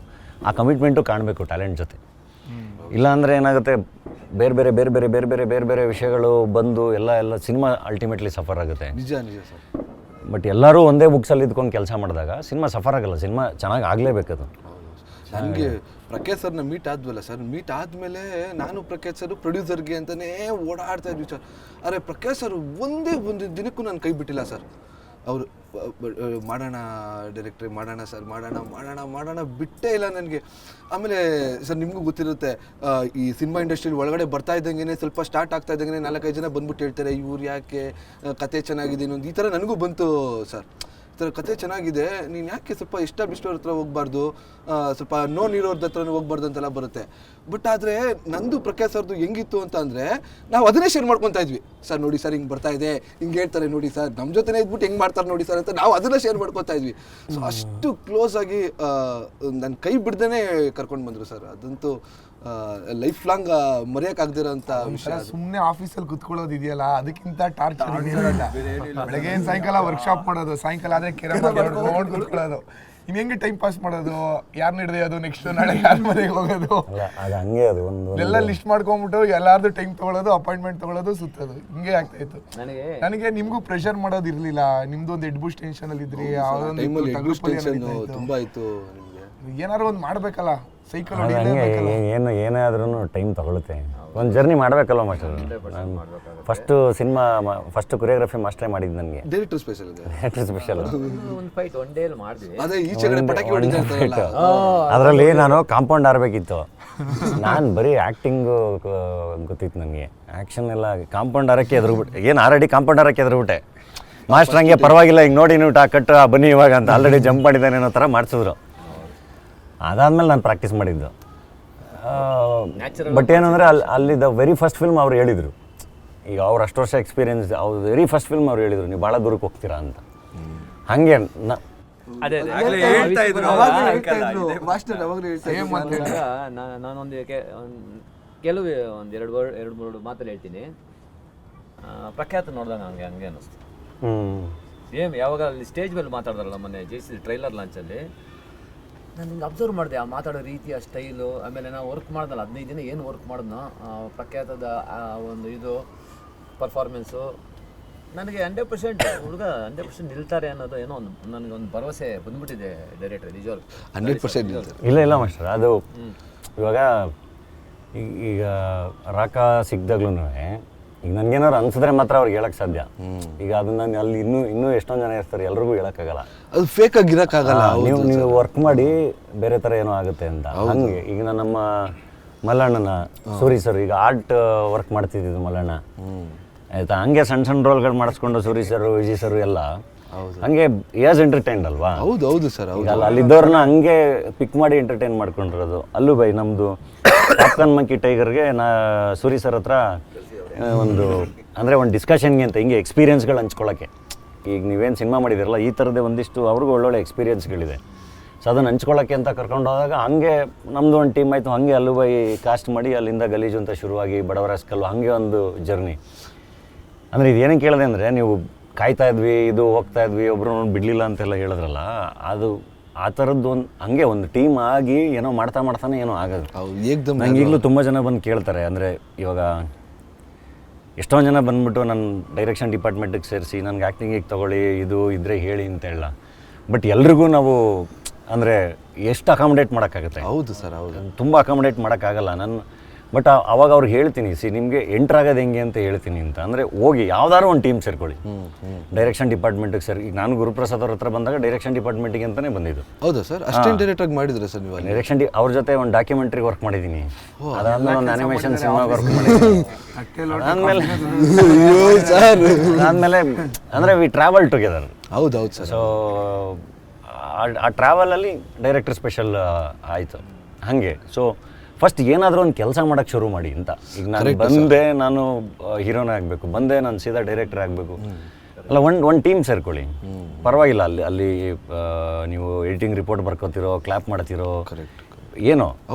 ಆ ಕಮಿಟ್ಮೆಂಟು ಕಾಣಬೇಕು ಟ್ಯಾಲೆಂಟ್ ಜೊತೆ. ಇಲ್ಲಾಂದರೆ ಏನಾಗುತ್ತೆ, ಬೇರೆ ವಿಷಯಗಳು ಬಂದು ಎಲ್ಲ ಸಿನಿಮಾ ಅಲ್ಟಿಮೇಟ್ಲಿ ಸಫರ್ ಆಗುತ್ತೆ. ನಿಜ ಸರ್. ಬಟ್ ಎಲ್ಲರೂ ಒಂದೇ ಬುಕ್ಸಲ್ಲಿ ಇದ್ಕೊಂಡು ಕೆಲಸ ಮಾಡಿದಾಗ ಸಿನಿಮಾ ಸಫರ್ ಆಗಲ್ಲ, ಸಿನಿಮಾ ಚೆನ್ನಾಗಿ ಆಗಲೇಬೇಕದು. ನನಗೆ ಪ್ರಕಾಶ್ ಸರ್ನ ಮೀಟ್ ಆದ್ವಲ್ಲ ಸರ್, ಮೀಟ್ ಆದಮೇಲೆ ನಾನು ಪ್ರಕಾಶ್ ಸರ್ ಪ್ರೊಡ್ಯೂಸರ್ಗೆ ಅಂತಲೇ ಓಡಾಡ್ತಾ ಇದ್ವಿ ಸರ್. ಆದರೆ ಪ್ರಕಾಶ್ ಸರ್ ಒಂದೇ ಒಂದು ದಿನಕ್ಕೂ ನಾನು ಕೈ ಬಿಟ್ಟಿಲ್ಲ ಸರ್. ಅವರು ಮಾಡೋಣ ಡೈರೆಕ್ಟ್ರಿ, ಮಾಡೋಣ ಸರ್, ಮಾಡೋಣ ಬಿಟ್ಟೇ ಇಲ್ಲ ನನಗೆ. ಆಮೇಲೆ ಸರ್ ನಿಮಗೂ ಗೊತ್ತಿರುತ್ತೆ, ಈ ಸಿನಿಮಾ ಇಂಡಸ್ಟ್ರಿಲಿ ಒಳಗಡೆ ಬರ್ತಾ ಇದ್ದಂಗೆ ಸ್ವಲ್ಪ ಸ್ಟಾರ್ಟ್ ಆಗ್ತಾ ಇದ್ದಂಗೆ 4-5 ಜನ ಬಂದ್ಬಿಟ್ಟು ಹೇಳ್ತಾರೆ, ಇವ್ರು ಯಾಕೆ ಕತೆ ಚೆನ್ನಾಗಿದೆ ಇನ್ನೊಂದು ಈ ಥರ ನನಗೂ ಬಂತು ಸರ್. ಈ ಥರ ಕತೆ ಚೆನ್ನಾಗಿದೆ, ನೀನು ಯಾಕೆ ಸ್ವಲ್ಪ ಇಷ್ಟವ್ರ ಹತ್ರ ಹೋಗ್ಬಾರ್ದು, ಸ್ವಲ್ಪ ನೋನ್ ಇರೋರ್ದ ಹತ್ರನೂ ಹೋಗ್ಬಾರ್ದು ಅಂತೆಲ್ಲ ಬರುತ್ತೆ. ಬಟ್ ಆದರೆ ನಂದು ಪ್ರಕಾಶ್ ಸರ್ದು ಹೆಂಗಿತ್ತು ಅಂತ ಅಂದರೆ, ನಾವು ಅದನ್ನೇ ಶೇರ್ ಮಾಡ್ಕೊತಾ ಇದ್ವಿ. ಸರ್ ನೋಡಿ ಸರ್ ಹಿಂಗೆ ಬರ್ತಾ ಇದೆ, ಹಿಂಗೆ ಹೇಳ್ತಾರೆ ನೋಡಿ ಸರ್, ನಮ್ಮ ಜೊತೆನೇ ಇದ್ಬಿಟ್ಟು ಹೆಂಗೆ ಮಾಡ್ತಾರೆ ನೋಡಿ ಸರ್ ಅಂತ ನಾವು ಅದನ್ನೇ ಶೇರ್ ಮಾಡ್ಕೊತಾ ಇದ್ವಿ. ಸೊ ಅಷ್ಟು ಕ್ಲೋಸ್ ಆಗಿ ನನ್ನ ಕೈ ಬಿಡ್ದೇ ಕರ್ಕೊಂಡು ಬಂದರು ಸರ್. ಅದಂತೂ ಲೈಫ್ ಲಾಂಗ್ ಮರೆಯೋಕ್ಕಾಗದಿರೋಂಥ ವಿಷಯ. ಸುಮ್ಮನೆ ಆಫೀಸಲ್ಲಿ ಕುತ್ಕೊಳ್ಳೋದು ಇದೆಯಲ್ಲ, ಅದಕ್ಕಿಂತ ಟಾರ್ಚರ್ ಏನಿಲ್ಲ. ಬೆಳಗ್ಗೆ ಸಾಯಂಕಾಲ ವರ್ಕ್ಶಾಪ್ ಮಾಡೋದು, ಸಾಯಂಕಾಲ ಆದರೆ ಕೆರೆ ನೋಡ್ ಕುತ್ಕೊಳ್ಳೋದು. ಇನ್ನು ಹೆಂಗೆ ಟೈಮ್ ಪಾಸ್ ಮಾಡೋದು, ಯಾರನ್ನ ಹಿಡಿಯೋದು, ನೆಕ್ಸ್ಟ್ ನಾಳೆ ಯಾರ ಮನೆಗೆ ಹೋಗೋದು, ಅದು ಹಂಗೆ ಅದು ಎಲ್ಲ ಲಿಸ್ಟ್ ಮಾಡ್ಕೊಂಬಿಟ್ಟು ಎಲ್ಲಾರ್ದು ಟೈಮ್ ತೊಗೊಳೋದು, ಅಪಾಯಿಂಟ್ಮೆಂಟ್ ತೊಗೊಳೋದು, ಸುತ್ತೋದು, ಹಿಂಗೆ ಆಗ್ತಾ ಇತ್ತು ನನಗೆ. ನಿಮಗೂ ಪ್ರೆಷರ್ ಮಾಡೋದು ಇರಲಿಲ್ಲ. ನಿಮ್ದು ಒಂದು ಎಡ್ಬುಸ್ ಟೆನ್ಷನ್ ಅಲ್ಲಿ ಇದ್ರಿ, ತುಂಬಾ ಇತ್ತು. ಏನಾದ್ರು ಒಂದು ಮಾಡ್ಬೇಕಲ್ಲ, ಸೈಕಲ್ ಏನೇ ಆದ್ರೂ ಟೈಮ್ ತಗೊಳುತ್ತೆ. ಒಂದು ಜರ್ನಿ ಮಾಡಬೇಕಲ್ಲ ಮಾಸ್ಟರ್. ನಾನು ಫಸ್ಟ್ ಕೊರಿಯೋಗ್ರಫಿ ಮಾಸ್ಟರೇ ಮಾಡಿದ್ದು ನನಗೆ. ಡೈರೆಕ್ಟರ್ ಸ್ಪೆಷಲ್ ಒಂದು ಫೈಟ್ ಒನ್ ಡೇ ಮಾಡಿದ್ವಿ. ಅದೇ ಈಚೆ ಕಡೆ ಪಟಾಕಿ ಹೊಡಿತಾರಲ್ಲ, ಅದರಲ್ಲಿ ನಾನು ಕಾಂಪೌಂಡ್ ಆರಬೇಕಿತ್ತು. ನಾನು ಬರೀ ಆ್ಯಕ್ಟಿಂಗು ಗೊತ್ತಿತ್ತು ನನಗೆ, ಆ್ಯಕ್ಷನ್ ಎಲ್ಲ. ಕಾಂಪೌಂಡ್ ಆರಕ್ಕೆ ಎದುರುಬಿಟ್ಟೆ, ಏನು ಆಲ್ರೆಡಿ ಕಾಂಪೌಂಡ್ ಆರಕ್ಕೆ ಎದುರುಬಿಟ್ಟೆ. ಮಾಸ್ಟರ್ ಹಂಗೆ ಪರವಾಗಿಲ್ಲ, ಹಿಂಗೆ ನೋಡಿ ನೀವು ಕಟ್ಟು ಬನ್ನಿ ಇವಾಗ ಅಂತ ಆಲ್ರೆಡಿ ಜಂಪ್ ಮಾಡಿದ್ದಾನೆ ಅನ್ನೋ ಥರ ಮಾಡಿಸಿದ್ರು. ಅದಾದಮೇಲೆ ನಾನು ಪ್ರಾಕ್ಟೀಸ್ ಮಾಡಿದ್ದು. ಬಟ್ ಏನಂದರೆ ಅಲ್ಲಿದ್ದ ವೆರಿ ಫಸ್ಟ್ ಫಿಲ್ಮ್ ಅವ್ರು ಹೇಳಿದರು, ಈಗ ಅವ್ರು ಅಷ್ಟು ವರ್ಷ ಎಕ್ಸ್ಪೀರಿಯನ್ಸ್, ಅವ್ರು ವೆರಿ ಫಸ್ಟ್ ಫಿಲ್ಮ್ ಅವ್ರು ಹೇಳಿದರು, ನೀವು ಭಾಳ ದೂರಕ್ಕೆ ಹೋಗ್ತೀರಾ ಅಂತ. ಹಾಗೆ ನಾನೊಂದು ಕೆಲವು ಒಂದು 2-3 ಮಾತಲ್ಲಿ ಹೇಳ್ತೀನಿ. ಪ್ರಖ್ಯಾತ ನೋಡಿದಾಗ ನನಗೆ ಹಂಗೆ ಅನ್ನಿಸ್ತು. ಯಾವಾಗ ಅಲ್ಲಿ ಸ್ಟೇಜ್ ಮೇಲೆ ಮಾತಾಡ್ದಾರಲ್ಲ ಮೊನ್ನೆ JC ಟ್ರೈಲರ್ ಲಾಂಚಲ್ಲಿ, ನಾನು ಹಿಂಗೆ ಅಬ್ಸರ್ವ್ ಮಾಡಿದೆ ಆ ಮಾತಾಡೋ ರೀತಿ, ಆ ಸ್ಟೈಲು. ಆಮೇಲೆ ನಾವು ವರ್ಕ್ ಮಾಡ್ದಲ್ಲ 15 ದಿನ ಏನು ವರ್ಕ್ ಮಾಡಿದ್ನೋ, ಪ್ರಖ್ಯಾತದ ಒಂದು ಇದು ಪರ್ಫಾರ್ಮೆನ್ಸು ನನಗೆ 100% ಹುಡುಗ 100% ನಿಲ್ತಾರೆ ಅನ್ನೋದು ಏನೋ ಒಂದು ನನಗೊಂದು ಭರವಸೆ ಬಂದ್ಬಿಟ್ಟಿದೆ ಡೈರೆಕ್ಟರ್. ನಿಜವಾಗ್ಲೂ 100% ಇಲ್ಲ ಮಾಸ್ಟರ್. ಅದು ಇವಾಗ ಈಗ ರಾಕ ಸಿಕ್ದಾಗ್ಲೂ ಈಗ ನನಗೇನಾದ್ರು ಅನ್ಸಿದ್ರೆ ಮಾತ್ರ ಅವ್ರಿಗೆ ಹೇಳಕ್ಕೆ ಸಾಧ್ಯ. ಈಗ ಅದನ್ನ ಅಲ್ಲಿ ಇನ್ನೂ ಎಷ್ಟೊಂದು ಜನ ಇರ್ತಾರೆ, ಎಲ್ರಿಗೂ ಹೇಳೋಕ್ಕಾಗಲ್ಲ. ಅದು ಫೇಕ್ ಆಗಿರೋಕ್ಕಾಗಲ್ಲ. ನೀವು ವರ್ಕ್ ಮಾಡಿ ಬೇರೆ ಥರ ಏನೋ ಆಗುತ್ತೆ ಅಂತ. ಹಂಗೆ ಈಗ ನಮ್ಮ ಮಲ್ಲಣ್ಣನ ಸೂರಿ ಸರ್ ಈಗ ಆರ್ಟ್ ವರ್ಕ್ ಮಾಡ್ತಿದ್ದು ಮಲ್ಲಣ್ಣ ಆಯಿತಾ. ಹಂಗೆ ಸಣ್ಣ ರೋಲ್ಗಳು ಮಾಡಿಸ್ಕೊಂಡು ಸೂರಿ ಸರ್, ವಿಜಯ್ ಸರ್ ಎಲ್ಲ ಹಂಗೆ ಏಸ್ ಎಂಟರ್ಟೈನ್ಡ್ ಅಲ್ವಾ. ಹೌದು ಸರ್. ಈಗ ಅಲ್ಲಿದ್ದವ್ರನ್ನ ಹಂಗೆ ಪಿಕ್ ಮಾಡಿ ಎಂಟರ್ಟೈನ್ ಮಾಡ್ಕೊಂಡಿರೋದು. ಅಲ್ಲೂ ಬೈ ನಮ್ಮದು ಪಾಪ್ಕಾರ್ನ್ ಮಂಕಿ ಟೈಗರ್ಗೆ ಸೂರಿ ಸರ್ ಹತ್ರ ಒಂದು ಡಿಸ್ಕಷನ್ಗೆ ಅಂತ ಹಿಂಗೆ ಎಕ್ಸ್ಪೀರಿಯನ್ಸ್ಗಳು ಹಂಚ್ಕೊಳ್ಳೋಕ್ಕೆ. ಈಗ ನೀವೇನು ಸಿನಿಮಾ ಮಾಡಿದಿರಲ್ಲ, ಈ ಥರದ್ದೇ ಒಂದಿಷ್ಟು ಅವ್ರಿಗೂ ಒಳ್ಳೊಳ್ಳೆ ಎಕ್ಸ್ಪೀರಿಯನ್ಸ್ಗಳಿದೆ. ಸೊ ಅದನ್ನು ಹಂಚ್ಕೊಳ್ಳೋಕ್ಕೆ ಅಂತ ಕರ್ಕೊಂಡು ಹೋದಾಗ ಹಂಗೆ ನಮ್ಮದು ಒಂದು ಟೀಮ್ ಆಯಿತು. ಹಾಗೆ ಅಲ್ಲೂ ಬೈ ಕಾಸ್ಟ್ ಮಾಡಿ ಅಲ್ಲಿಂದ ಗಲೀಜು ಅಂತ ಶುರುವಾಗಿ ಬಡವರಸ್ಕಲ್ಲು ಹಾಗೆ ಒಂದು ಜರ್ನಿ. ಅಂದರೆ ಇದೇನಕ್ಕೆ ಕೇಳಿದೆ ಅಂದರೆ, ನೀವು ಕಾಯ್ತಾ ಇದ್ವಿ, ಇದು ಹೋಗ್ತಾ ಇದ್ವಿ, ಒಬ್ಬರು ಬಿಡಲಿಲ್ಲ ಅಂತೆಲ್ಲ ಹೇಳಿದ್ರಲ್ಲ, ಅದು ಆ ಥರದ್ದು ಒಂದು ಹಂಗೆ ಒಂದು ಟೀಮ್ ಆಗಿ ಏನೋ ಮಾಡ್ತಾನೆ ಏನೋ ಆಗೋದು. ಹೌದು ಏಕ್ದಮ್ ನಂಗೆ ಈಗಲೂ ತುಂಬ ಜನ ಬಂದು ಕೇಳ್ತಾರೆ, ಅಂದರೆ ಇವಾಗ ಎಷ್ಟೊಂದು ಜನ ಬಂದ್ಬಿಟ್ಟು ನನ್ನ ಡೈರೆಕ್ಷನ್ ಡಿಪಾರ್ಟ್ಮೆಂಟಿಗೆ ಸೇರಿಸಿ ನನಗೆ ಆ್ಯಕ್ಟಿಂಗಿಗೆ ತೊಗೊಳ್ಳಿ, ಇದು ಇದ್ದರೆ ಹೇಳಿ ಅಂತ ಹೇಳ. ಬಟ್ ಎಲ್ರಿಗೂ ನಾವು ಅಂದರೆ ಎಷ್ಟು ಅಕಾಮಡೇಟ್ ಮಾಡೋಕ್ಕಾಗುತ್ತೆ? ಹೌದು ಸರ್, ಹೌದು. ತುಂಬ ಅಕಾಮಡೇಟ್ ಮಾಡೋಕ್ಕಾಗಲ್ಲ ನಾನು. ಬಟ್ ಅವಾಗ ಅವ್ರಿಗೆ ಹೇಳ್ತೀನಿ, ನಿಮಗೆ ಎಂಟ್ರ್ ಆಗೋದು ಹೆಂಗೆ ಅಂತ ಹೇಳ್ತೀನಿ ಅಂತ. ಅಂದರೆ ಹೋಗಿ ಯಾವ್ದಾದ್ರು ಒಂದು ಟೀಮ್ ಸೇರ್ಕೊಳ್ಳಿ, ಡೈರೆಕ್ಷನ್ ಡಿಪಾರ್ಟ್ಮೆಂಟಿಗೆ ಸೇರಿ. ಈಗ ನಾನು ಗುರುಪ್ರಸಾದ್ ಅವ್ರ ಹತ್ರ ಬಂದಾಗ ಡೈರೆಕ್ಷನ್ ಡಿಪಾರ್ಟ್ಮೆಂಟಿಗೆ ಅಂತಲೇ ಬಂದಿದ್ದು. ಹೌದಾ ಸರ್, ಅಷ್ಟೇನು ಡೈರೆಕ್ಟಾಗಿ ಮಾಡಿದ್ರೆ ಸರ್ ನೀವು? ಡೈರೆಕ್ಷನ್ ಅವ್ರ ಜೊತೆ ಒಂದು ಡಾಕ್ಯುಮೆಂಟ್ರಿಗೆ ವರ್ಕ್ ಮಾಡಿದ್ದೀನಿ, ಅದಾದ್ಮೇಲೆ ಒಂದು ಅನಿಮೇಷನ್ ಸಿನಿಮಾಗೆ ವರ್ಕ್ ಮಾಡಿದ್ದೀನಿ, ಅದಾದಮೇಲೆ ಅಂದರೆ ವಿ ಟ್ರಾವೆಲ್ ಟುಗೆದರ್. ಹೌದು ಹೌದು ಸರ್. ಸೊ ಆ ಟ್ರಾವೆಲಲ್ಲಿ ಡೈರೆಕ್ಟರ್ ಸ್ಪೆಷಲ್ ಆಯಿತು ಹಾಗೆ. ಸೊ ಫಸ್ಟ್ ಏನಾದರೂ ಒಂದು ಕೆಲಸ ಮಾಡೋಕ್ಕೆ ಶುರು ಮಾಡಿ ಅಂತ. ಈಗ ನಾನು ಬಂದೆ, ನಾನು ಹೀರೋನೇ ಆಗಬೇಕು, ಬಂದೆ ನಾನು ಸೀದಾ ಡೈರೆಕ್ಟರ್ ಆಗಬೇಕು ಅಲ್ಲ. ಒಂದು ಟೀಮ್ ಸೇರ್ಕೊಳ್ಳಿ, ಪರವಾಗಿಲ್ಲ. ಅಲ್ಲಿ ನೀವು ಎಡಿಟಿಂಗ್ ರಿಪೋರ್ಟ್ ಬರ್ಕೋತಿರೋ, ಕ್ಲಾಪ್ ಮಾಡ್ತಿರೋ, ಏನೋ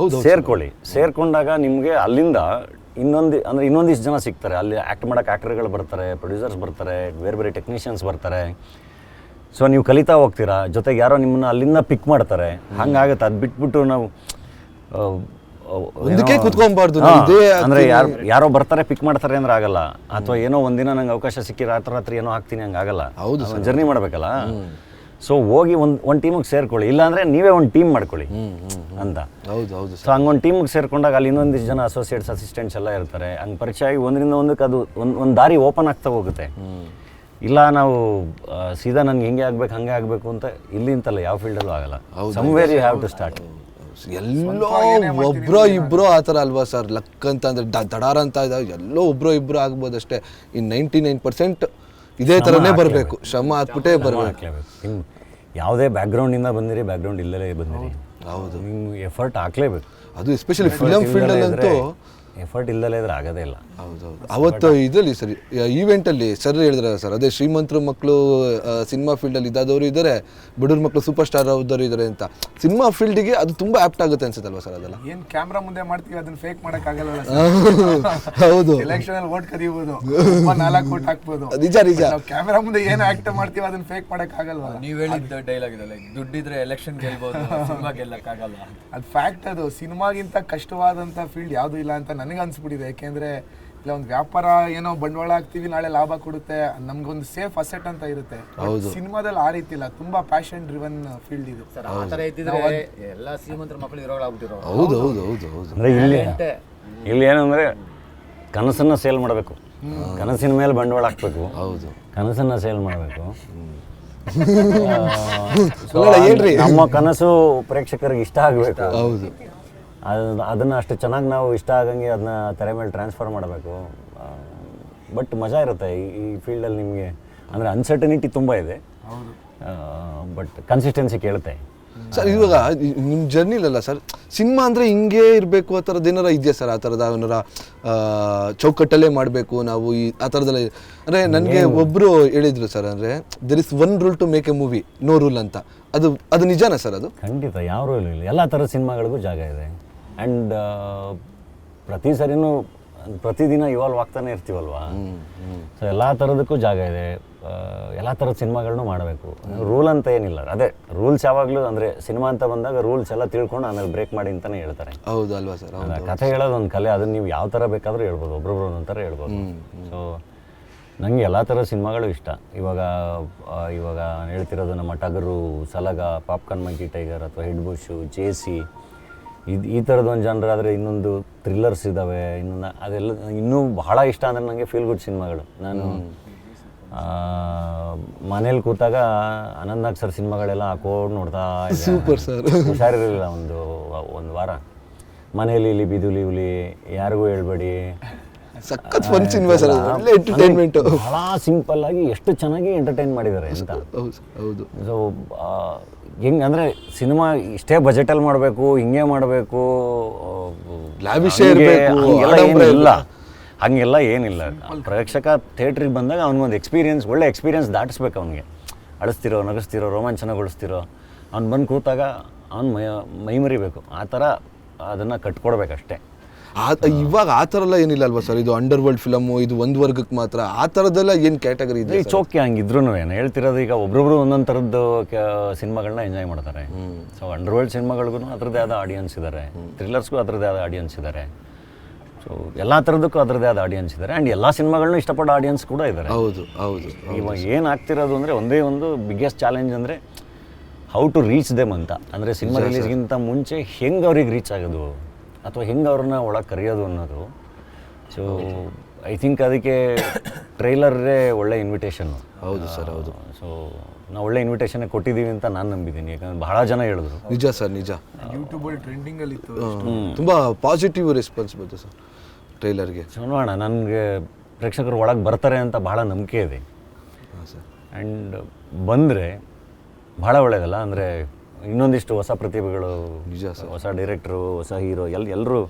ಸೇರ್ಕೊಳ್ಳಿ. ಸೇರ್ಕೊಂಡಾಗ ನಿಮಗೆ ಅಲ್ಲಿಂದ ಇನ್ನೊಂದಿಷ್ಟು ಜನ ಸಿಗ್ತಾರೆ. ಅಲ್ಲಿ ಆ್ಯಕ್ಟ್ ಮಾಡೋಕ್ಕೆ ಆ್ಯಕ್ಟರ್ಗಳು ಬರ್ತಾರೆ, ಪ್ರೊಡ್ಯೂಸರ್ಸ್ ಬರ್ತಾರೆ, ಬೇರೆ ಬೇರೆ ಟೆಕ್ನಿಷಿಯನ್ಸ್ ಬರ್ತಾರೆ. ಸೊ ನೀವು ಕಲಿತಾ ಹೋಗ್ತೀರಾ, ಜೊತೆಗೆ ಯಾರೋ ನಿಮ್ಮನ್ನ ಅಲ್ಲಿಂದ ಪಿಕ್ ಮಾಡ್ತಾರೆ. ಹಂಗಾಗುತ್ತೆ. ಅದು ಬಿಟ್ಬಿಟ್ಟು ನಾವು ಒಂದಕ್ಕೆ ಕುತ್ಕೊಂಬಾರ್ದು. ಅಂದರೆ ಯಾರೋ ಬರ್ತಾರೆ ಪಿಕ್ ಮಾಡ್ತಾರೆ ಅಂದ್ರೆ ಆಗಲ್ಲ. ಅಥವಾ ಏನೋ ಒಂದಿನ ನಂಗೆ ಅವಕಾಶ ಸಿಕ್ಕಿ ರಾತ್ರಿ ಏನೋ ಹಾಕ್ತೀನಿ ಹಂಗೆ ಆಗಲ್ಲ. ಹೌದು, ಜರ್ನಿ ಮಾಡಬೇಕಲ್ಲ. ಸೊ ಹೋಗಿ ಒಂದು ಟೀಮಿಗೆ ಸೇರ್ಕೊಳ್ಳಿ, ಇಲ್ಲಾಂದರೆ ನೀವೇ ಒಂದು ಟೀಮ್ ಮಾಡ್ಕೊಳ್ಳಿ ಅಂತ. ಹೌದು ಹೌದು. ಸೊ ಹಂಗೊಂದು ಟೀಮಿಗೆ ಸೇರ್ಕೊಂಡಾಗ ಅಲ್ಲಿ ಇನ್ನೊಂದಿಷ್ಟು ಜನ ಅಸೋಸಿಯೇಟ್ಸ್, ಅಸಿಸ್ಟೆಂಟ್ಸ್ ಎಲ್ಲ ಇರ್ತಾರೆ. ಹಂಗೆ ಪರಿಚಯ ಆಗಿ ಒಂದರಿಂದ ಒಂದಕ್ಕೆ ಅದು ಒಂದು ದಾರಿ ಓಪನ್ ಆಗ್ತಾ ಹೋಗುತ್ತೆ. ಇಲ್ಲ ನಾವು ಸೀದಾ ನನಗೆ ಹೆಂಗೆ ಆಗಬೇಕು ಹಂಗೆ ಆಗಬೇಕು ಅಂತ ಇಲ್ಲಿ ಅಂತಲ್ಲ, ಯಾವ ಫೀಲ್ಡಲ್ಲೂ ಆಗಲ್ಲ. Somewhere you have to start. ಎಲ್ಲೋ ಒಬ್ರೋ ಇಬ್ರೋ ಆ ಥರ ಅಲ್ವಾ ಸರ್? ಲಕ್ ಅಂತ ಅಂದರೆ ದಡಾರ ಅಂತ ಇದ್ದಾಗ ಎಲ್ಲೋ ಒಬ್ರೋ ಇಬ್ರು ಆಗ್ಬೋದಷ್ಟೇ. ಇನ್ನು 99% ಇದೇ ಥರನೇ ಬರಬೇಕು, ಶ್ರಮ ಹಾಕ್ಬಿಟ್ಟೇ ಬರಬೇಕು. ಯಾವುದೇ ಬ್ಯಾಕ್ಗ್ರೌಂಡಿಂದ ಬಂದಿರಿ, ಬ್ಯಾಕ್ಗ್ರೌಂಡ್ ಇಲ್ಲೇ ಬಂದಿರಿ, ಹೌದು, ನೀವು ಎಫರ್ಟ್ ಹಾಕ್ಲೇಬೇಕು. ಅದು ಎಸ್ಪೆಷಲಿ ಫಿಲಮ್ ಫೀಲ್ಡಲ್ಲಂತೂ ಎಫರ್ಟ್ ಇಲ್ಲದೇ ಇದ್ರೆ ಆಗೋದೇ ಇಲ್ಲ. ಹೌದೌದು. ಅವತ್ತು ಇದರಲ್ಲಿ ಸರ್ ಈವೆಂಟಲ್ಲಿ ಸರ್ ಹೇಳಿದ್ರೆ ಸರ್, ಅದೇ ಶ್ರೀಮಂತರ ಮಕ್ಕಳು ಸಿನಿಮಾ ಫೀಲ್ಡಲ್ಲಿ ಇದ್ದಾದವರು ಇದ್ದಾರೆ, ಬಡವ್ರ ಮಕ್ಕಳು ಸೂಪರ್ ಸ್ಟಾರ್ ಆದವರು ಇದ್ದಾರೆ ಅಂತ. ಸಿನಿಮಾ ಫೀಲ್ಡಿಗೆ ಅದು ತುಂಬ ಆ್ಯಪ್ಟ್ ಆಗುತ್ತೆ ಅನ್ಸುತ್ತಲ್ವಾ ಸರ್? ಅದೆಲ್ಲ ಏನು ಕ್ಯಾಮ್ರಾ ಮುಂದೆ ಮಾಡ್ತೀವಿ ಅದನ್ನ ಫೇಕ್ ಮಾಡೋಕ್ಕಾಗಲ್ಲ. ಹೌದು, ಎಲೆಕ್ಷನ್ ಅಲ್ಲಿ ಓಟ್ ಕದಿಬೋದು, 4 ಓಟ್ ಹಾಕ್ಬೋದು. ನಿಜ ನಿಜ. ಕ್ಯಾಮ್ರಾ ಮುಂದೆ ಏನು ಆಕ್ಟ್ ಮಾಡ್ತೀವಿ ಅದನ್ನ ಫೇಕ್ ಮಾಡೋಕ್ಕಾಗಲ್ವಲ್ಲ. ನೀವು ಹೇಳಿದ್ದ ಡೈಲಾಗ್ ಇದೆ, ಲೈಕ್ ದುಡ್ಡಿದ್ರೆ ಎಲೆಕ್ಷನ್ ಗೆಲ್ಬೋದು, ಸಿನಿಮಾ ಗೆಲ್ಲಕ್ಕಾಗಲ್ಲ. ಅದು ಫ್ಯಾಕ್ಟ್. ಅದು ಸಿನಿಮಾಗಿಂತ ಕಷ್ಟವಾದಂಥ ಫೀಲ್ಡ್ ಯಾವುದೂ ಇಲ್ಲ ಅಂತ ನನಗೆ ಅನ್ಸ್ಬಿಟ್ಟಿದೆ. ಯಾಕೆಂದ್ರೆ ಇಲ್ಲ ಒಂದು ವ್ಯಾಪಾರ ಏನೋ ಬಂಡವಾಳ ಹಾಕ್ತಿವಿ, ನಾಳೆ ಲಾಭ ಕೊಡುತ್ತೆ, ನಮ್ಗೊಂದು ಸೇಫ್ ಅಸೆಟ್ ಅಂತ ಇರುತ್ತೆ. ಸಿನಿಮಾದಲ್ಲಿ ಆ ರೀತಿ ಇಲ್ಲ, ತುಂಬಾ ಪ್ಯಾಷನ್ ಡ್ರಿವನ್ ಫೀಲ್ಡ್ ಇದು. ಆ ಥರ ಇದ್ದಿದ್ರೆ ಎಲ್ಲ ಶ್ರೀಮಂತರ ಮಕ್ಕಳು ಇರೋಗಳಾಗ್ಬಿಟ್ಟಿರೋ. ಹೌದು ಹೌದು ಹೌದು ಹೌದು. ಅಂದರೆ ಇಲ್ಲಿ ಏನಂದರೆ ಕನಸನ್ನು ಸೇಲ್ ಮಾಡಬೇಕು, ಕನಸಿನ ಮೇಲೆ ಬಂಡವಾಳ ಹಾಕಬೇಕು. ಹೌದು, ಕನಸನ್ನು ಸೇಲ್ ಮಾಡಬೇಕು. ನಮ್ಮ ಕನಸು ಪ್ರೇಕ್ಷಕರಿಗೆ ಇಷ್ಟ ಆಗಬೇಕು. ಹೌದು, ಅದನ್ನು ಅಷ್ಟು ಚೆನ್ನಾಗಿ ನಾವು ಇಷ್ಟ ಆಗಂಗೆ ಅದನ್ನ ತೆರೆ ಮೇಲೆ ಟ್ರಾನ್ಸ್ಫರ್ ಮಾಡಬೇಕು. ಬಟ್ ಮಜಾ ಇರುತ್ತೆ ಈ ಫೀಲ್ಡಲ್ಲಿ ನಿಮಗೆ. ಅಂದರೆ ಅನ್ಸರ್ಟನಿಟಿ ತುಂಬ ಇದೆ, ಬಟ್ ಕನ್ಸಿಸ್ಟೆನ್ಸಿ ಕೇಳುತ್ತೆ ಸರ್. ಇವಾಗ ನಿಮ್ಮ ಜರ್ನಿಲಲ್ಲ ಸರ್, ಸಿನಿಮಾ ಅಂದರೆ ಹಿಂಗೇ ಇರಬೇಕು ಆ ಥರದ್ದು ಏನಾರ ಇದೆಯಾ ಸರ್? ಆ ಥರದ ಏನಾರ ಚೌಕಟ್ಟಲ್ಲೇ ಮಾಡಬೇಕು ನಾವು ಆ ಥರದ್ದೆಲ್ಲ? ಅಂದರೆ ನನಗೆ ಒಬ್ಬರು ಹೇಳಿದರು ಸರ್, ಅಂದರೆ there is one rule to make a movie, no rule ಅಂತ. ಅದು ನಿಜಾನಾ ಸರ್? ಅದು ಖಂಡಿತ, ಯಾವ ರೂಲ್ ಇಲ್ಲ. ಎಲ್ಲ ಥರದ ಸಿನಿಮಾಗಳಿಗೂ ಜಾಗ ಇದೆ. ಆ್ಯಂಡ್ ಪ್ರತಿ ಸರಿನೂ ಪ್ರತಿದಿನ ಇವಾಲ್ವ್ ಆಗ್ತಾನೆ ಇರ್ತೀವಲ್ವಾ. ಸೊ ಎಲ್ಲ ಥರದಕ್ಕೂ ಜಾಗ ಇದೆ, ಎಲ್ಲ ಥರದ ಸಿನಿಮಾಗಳನ್ನೂ ಮಾಡಬೇಕು. ರೂಲ್ ಅಂತ ಏನಿಲ್ಲ. ಅದೇ ರೂಲ್ಸ್ ಯಾವಾಗಲೂ ಅಂದರೆ ಸಿನಿಮಾ ಅಂತ ಬಂದಾಗ ರೂಲ್ಸ್ ಎಲ್ಲ ತಿಳ್ಕೊಂಡು ಆಮೇಲೆ ಬ್ರೇಕ್ ಮಾಡಿ ಅಂತಲೇ ಹೇಳ್ತಾರೆ. ಹೌದು ಅಲ್ವಾ ಸರ್? ಕಥೆ ಹೇಳೋದು ಒಂದು ಕಲೆ, ಅದನ್ನು ನೀವು ಯಾವ ಥರ ಬೇಕಾದರೂ ಹೇಳ್ಬೋದು, ಒಬ್ರೊಬ್ರು ಒಂದೊಂದು ಥರ ಹೇಳ್ಬೋದು. ಸೊ ನನಗೆ ಎಲ್ಲ ಥರದ ಸಿನಿಮಾಗಳು ಇಷ್ಟ. ಇವಾಗ ಹೇಳ್ತಿರೋದು ನಮ್ಮ ಟಗರು, ಸಲಗ, ಪಾಪ್ಕಾರ್ನ್ ಮಂಕಿ ಟೈಗರ್ ಅಥವಾ ಹೆಡ್ ಬುಷು, ಜೇಸಿ, ಈ ಥರದ್ದು ಒಂದು ಜನರ. ಆದರೆ ಇನ್ನೊಂದು ಥ್ರಿಲ್ಲರ್ಸ್ ಇದ್ದಾವೆ, ಅದೆಲ್ಲ ಇನ್ನೂ ಬಹಳ ಇಷ್ಟ ಅಂದರೆ ನನಗೆ ಫೀಲ್ ಗುಡ್ ಸಿನಿಮಾಗಳು. ನಾನು ಮನೇಲಿ ಕೂತಾಗ ಆನಂದ್ ಸರ್ ಸಿನಿಮಾಗಳೆಲ್ಲ ಹಾಕೊಂಡು ನೋಡ್ತಾ ಇದ್ದೆ. Super sir. ಹುಷಾರಿರಲಿಲ್ಲ ಒಂದು ವಾರ. ಮನೇಲಿ ಇಲ್ಲಿ ಬಿದುಲಿ ಹುಲಿ, ಯಾರಿಗೂ ಹೇಳ್ಬೇಡಿ, ಸಖತ್ ಫನ್ ಸಿನಿಮಾ ಸರ್. ಒಳ್ಳೆ ಎಂಟರ್ಟೈನ್ಮೆಂಟ್, ಬಹಳ ಸಿಂಪಲ್ ಆಗಿ ಎಷ್ಟು ಚೆನ್ನಾಗಿ ಎಂಟರ್ಟೈನ್ ಮಾಡಿದ್ದಾರೆ ಅಂತ. ಹೌದು. ಸೊ ಹೆಂಗೆ ಅಂದರೆ ಸಿನಿಮಾ ಇಷ್ಟೇ ಬಜೆಟಲ್ಲಿ ಮಾಡಬೇಕು, ಹಿಂಗೆ ಮಾಡಬೇಕು, ಹಂಗೆಲ್ಲ ಏನಿಲ್ಲ. ಪ್ರೇಕ್ಷಕ ಥಿಯೇಟ್ರಿಗೆ ಬಂದಾಗ ಅವ್ನಿಗೊಂದು ಎಕ್ಸ್ಪೀರಿಯನ್ಸ್, ಒಳ್ಳೆ ಎಕ್ಸ್ಪೀರಿಯನ್ಸ್ ದಾಟಿಸ್ಬೇಕು ಅವನಿಗೆ. ಅಳಿಸ್ತಿರೋ, ನಗಿಸ್ತಿರೋ, ರೋಮಾಂಚನಗೊಳಿಸ್ತಿರೋ, ಅವ್ನು ಬಂದು ಕೂತಾಗ ಅವ್ನು ಮೈ ಮರಿಬೇಕು. ಆ ಥರ ಅದನ್ನು ಕಟ್ಕೊಡ್ಬೇಕಷ್ಟೇ. ಇವಾಗ ಆ ಥರ ಎಲ್ಲ ಏನಿಲ್ಲ ಅಲ್ವಾ ಸರ್? ಇದು ಅಂಡರ್ ವರ್ಲ್ಡ್ ಫಿಲಮು, ಇದು ಒಂದು ವರ್ಗಕ್ಕೆ ಮಾತ್ರ, ಆ ಥರದ್ದೆಲ್ಲ ಏನು ಕ್ಯಾಟಗರಿ ಇದೆ? ಚೋಕೆ ಹಂಗಿದ್ರು ಏನು ಹೇಳ್ತಿರೋದು, ಈಗ ಒಬ್ರೊಬ್ರು ಒಂದೊಂದು ಥರದ್ದು ಸಿನಿಮಾಗಳನ್ನ ಎಂಜಾಯ್ ಮಾಡ್ತಾರೆ. ಸೊ ಅಂಡರ್ ವರ್ಲ್ಡ್ ಸಿನಿಮಾಗಳಿಗೂ ಅದರದ್ದೇ ಆದ ಆಡಿಯನ್ಸ್ ಇದ್ದಾರೆ, ಥ್ರಿಲ್ಲರ್ಸ್ಗೂ ಅದರದ್ದೇ ಆದ ಆಡಿಯನ್ಸ್ ಇದ್ದಾರೆ. ಸೊ ಎಲ್ಲ ಥರದಕ್ಕೂ ಅದರದ್ದೇ ಆದ ಆಡಿಯನ್ಸ್ ಇದ್ದಾರೆ. ಆ್ಯಂಡ್ ಎಲ್ಲ ಸಿನಿಮಾಗಳನ್ನ ಇಷ್ಟಪಡೋ ಆಡಿಯನ್ಸ್ ಕೂಡ ಇದ್ದಾರೆ. ಹೌದು ಹೌದು. ಇವಾಗ ಏನು ಆಗ್ತಿರೋದು ಅಂದರೆ ಒಂದೇ ಒಂದು ಬಿಗ್ಗೆಸ್ಟ್ ಚಾಲೆಂಜ್ ಅಂದರೆ ಹೌ ಟು ರೀಚ್ ದೆಮ್ ಅಂತ. ಅಂದರೆ ಸಿನಿಮಾ ರಿಲೀಸ್ಗಿಂತ ಮುಂಚೆ ಹೆಂಗೆ ಅವ್ರಿಗೆ ರೀಚ್ ಆಗೋದು ಅಥವಾ ಹೆಂಗೆ ಅವ್ರನ್ನ ಒಳಗೆ ಕರೆಯೋದು ಅನ್ನೋದು. ಸೊ ಐ ಥಿಂಕ್ ಅದಕ್ಕೆ ಟ್ರೈಲರೇ ಒಳ್ಳೆ ಇನ್ವಿಟೇಷನ್ನು. ಹೌದು ಸರ್, ಹೌದು. ಸೊ ನಾವು ಒಳ್ಳೆ ಇನ್ವಿಟೇಷನ್ನೇ ಕೊಟ್ಟಿದ್ದೀವಿ ಅಂತ ನಾನು ನಂಬಿದ್ದೀನಿ. ಯಾಕಂದರೆ ಬಹಳ ಜನ ಹೇಳಿದ್ರು. ನಿಜ ಸರ್, ನಿಜ. ಯೂಟ್ಯೂಬಲ್ಲಿ ಟ್ರೆಂಡಿಂಗಲ್ಲಿ ಇತ್ತು. ತುಂಬ ಪಾಸಿಟಿವ್ ರೆಸ್ಪಾನ್ಸ್ ಬಂತು ಸರ್ ಟ್ರೈಲರ್ಗೆ. ಸೊ ನೋಡೋಣ, ನನಗೆ ಪ್ರೇಕ್ಷಕರು ಒಳಗೆ ಬರ್ತಾರೆ ಅಂತ ಬಹಳ ನಂಬಿಕೆ ಇದೆ. ಹಾಂ ಸರ್. ಆ್ಯಂಡ್ ಬಂದರೆ ಭಾಳ ಒಳ್ಳೆಯದಲ್ಲ. ಅಂದರೆ ಇನ್ನೊಂದಿಷ್ಟು ಹೊಸ ಪ್ರತಿಭೆಗಳು, ನಿಜ ಸರ್, ಹೊಸ ಡೈರೆಕ್ಟ್ರು, ಹೊಸ ಹೀರೋ ಎಲ್ಲರೂ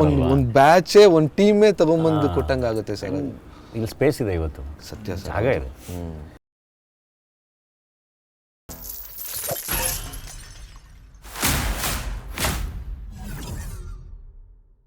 ಒಂದು ಬ್ಯಾಚೇ, ಒಂದು ಟೀಮೇ ತಗೊಂಬಂದು ಕೊಟ್ಟಂಗೆ ಆಗುತ್ತೆ ಸರ್. ಇಲ್ಲಿ ಸ್ಪೇಸ್ ಇದೆ ಇವತ್ತು, ಸತ್ಯ ಸರ್, ಜಾಗ ಇದೆ.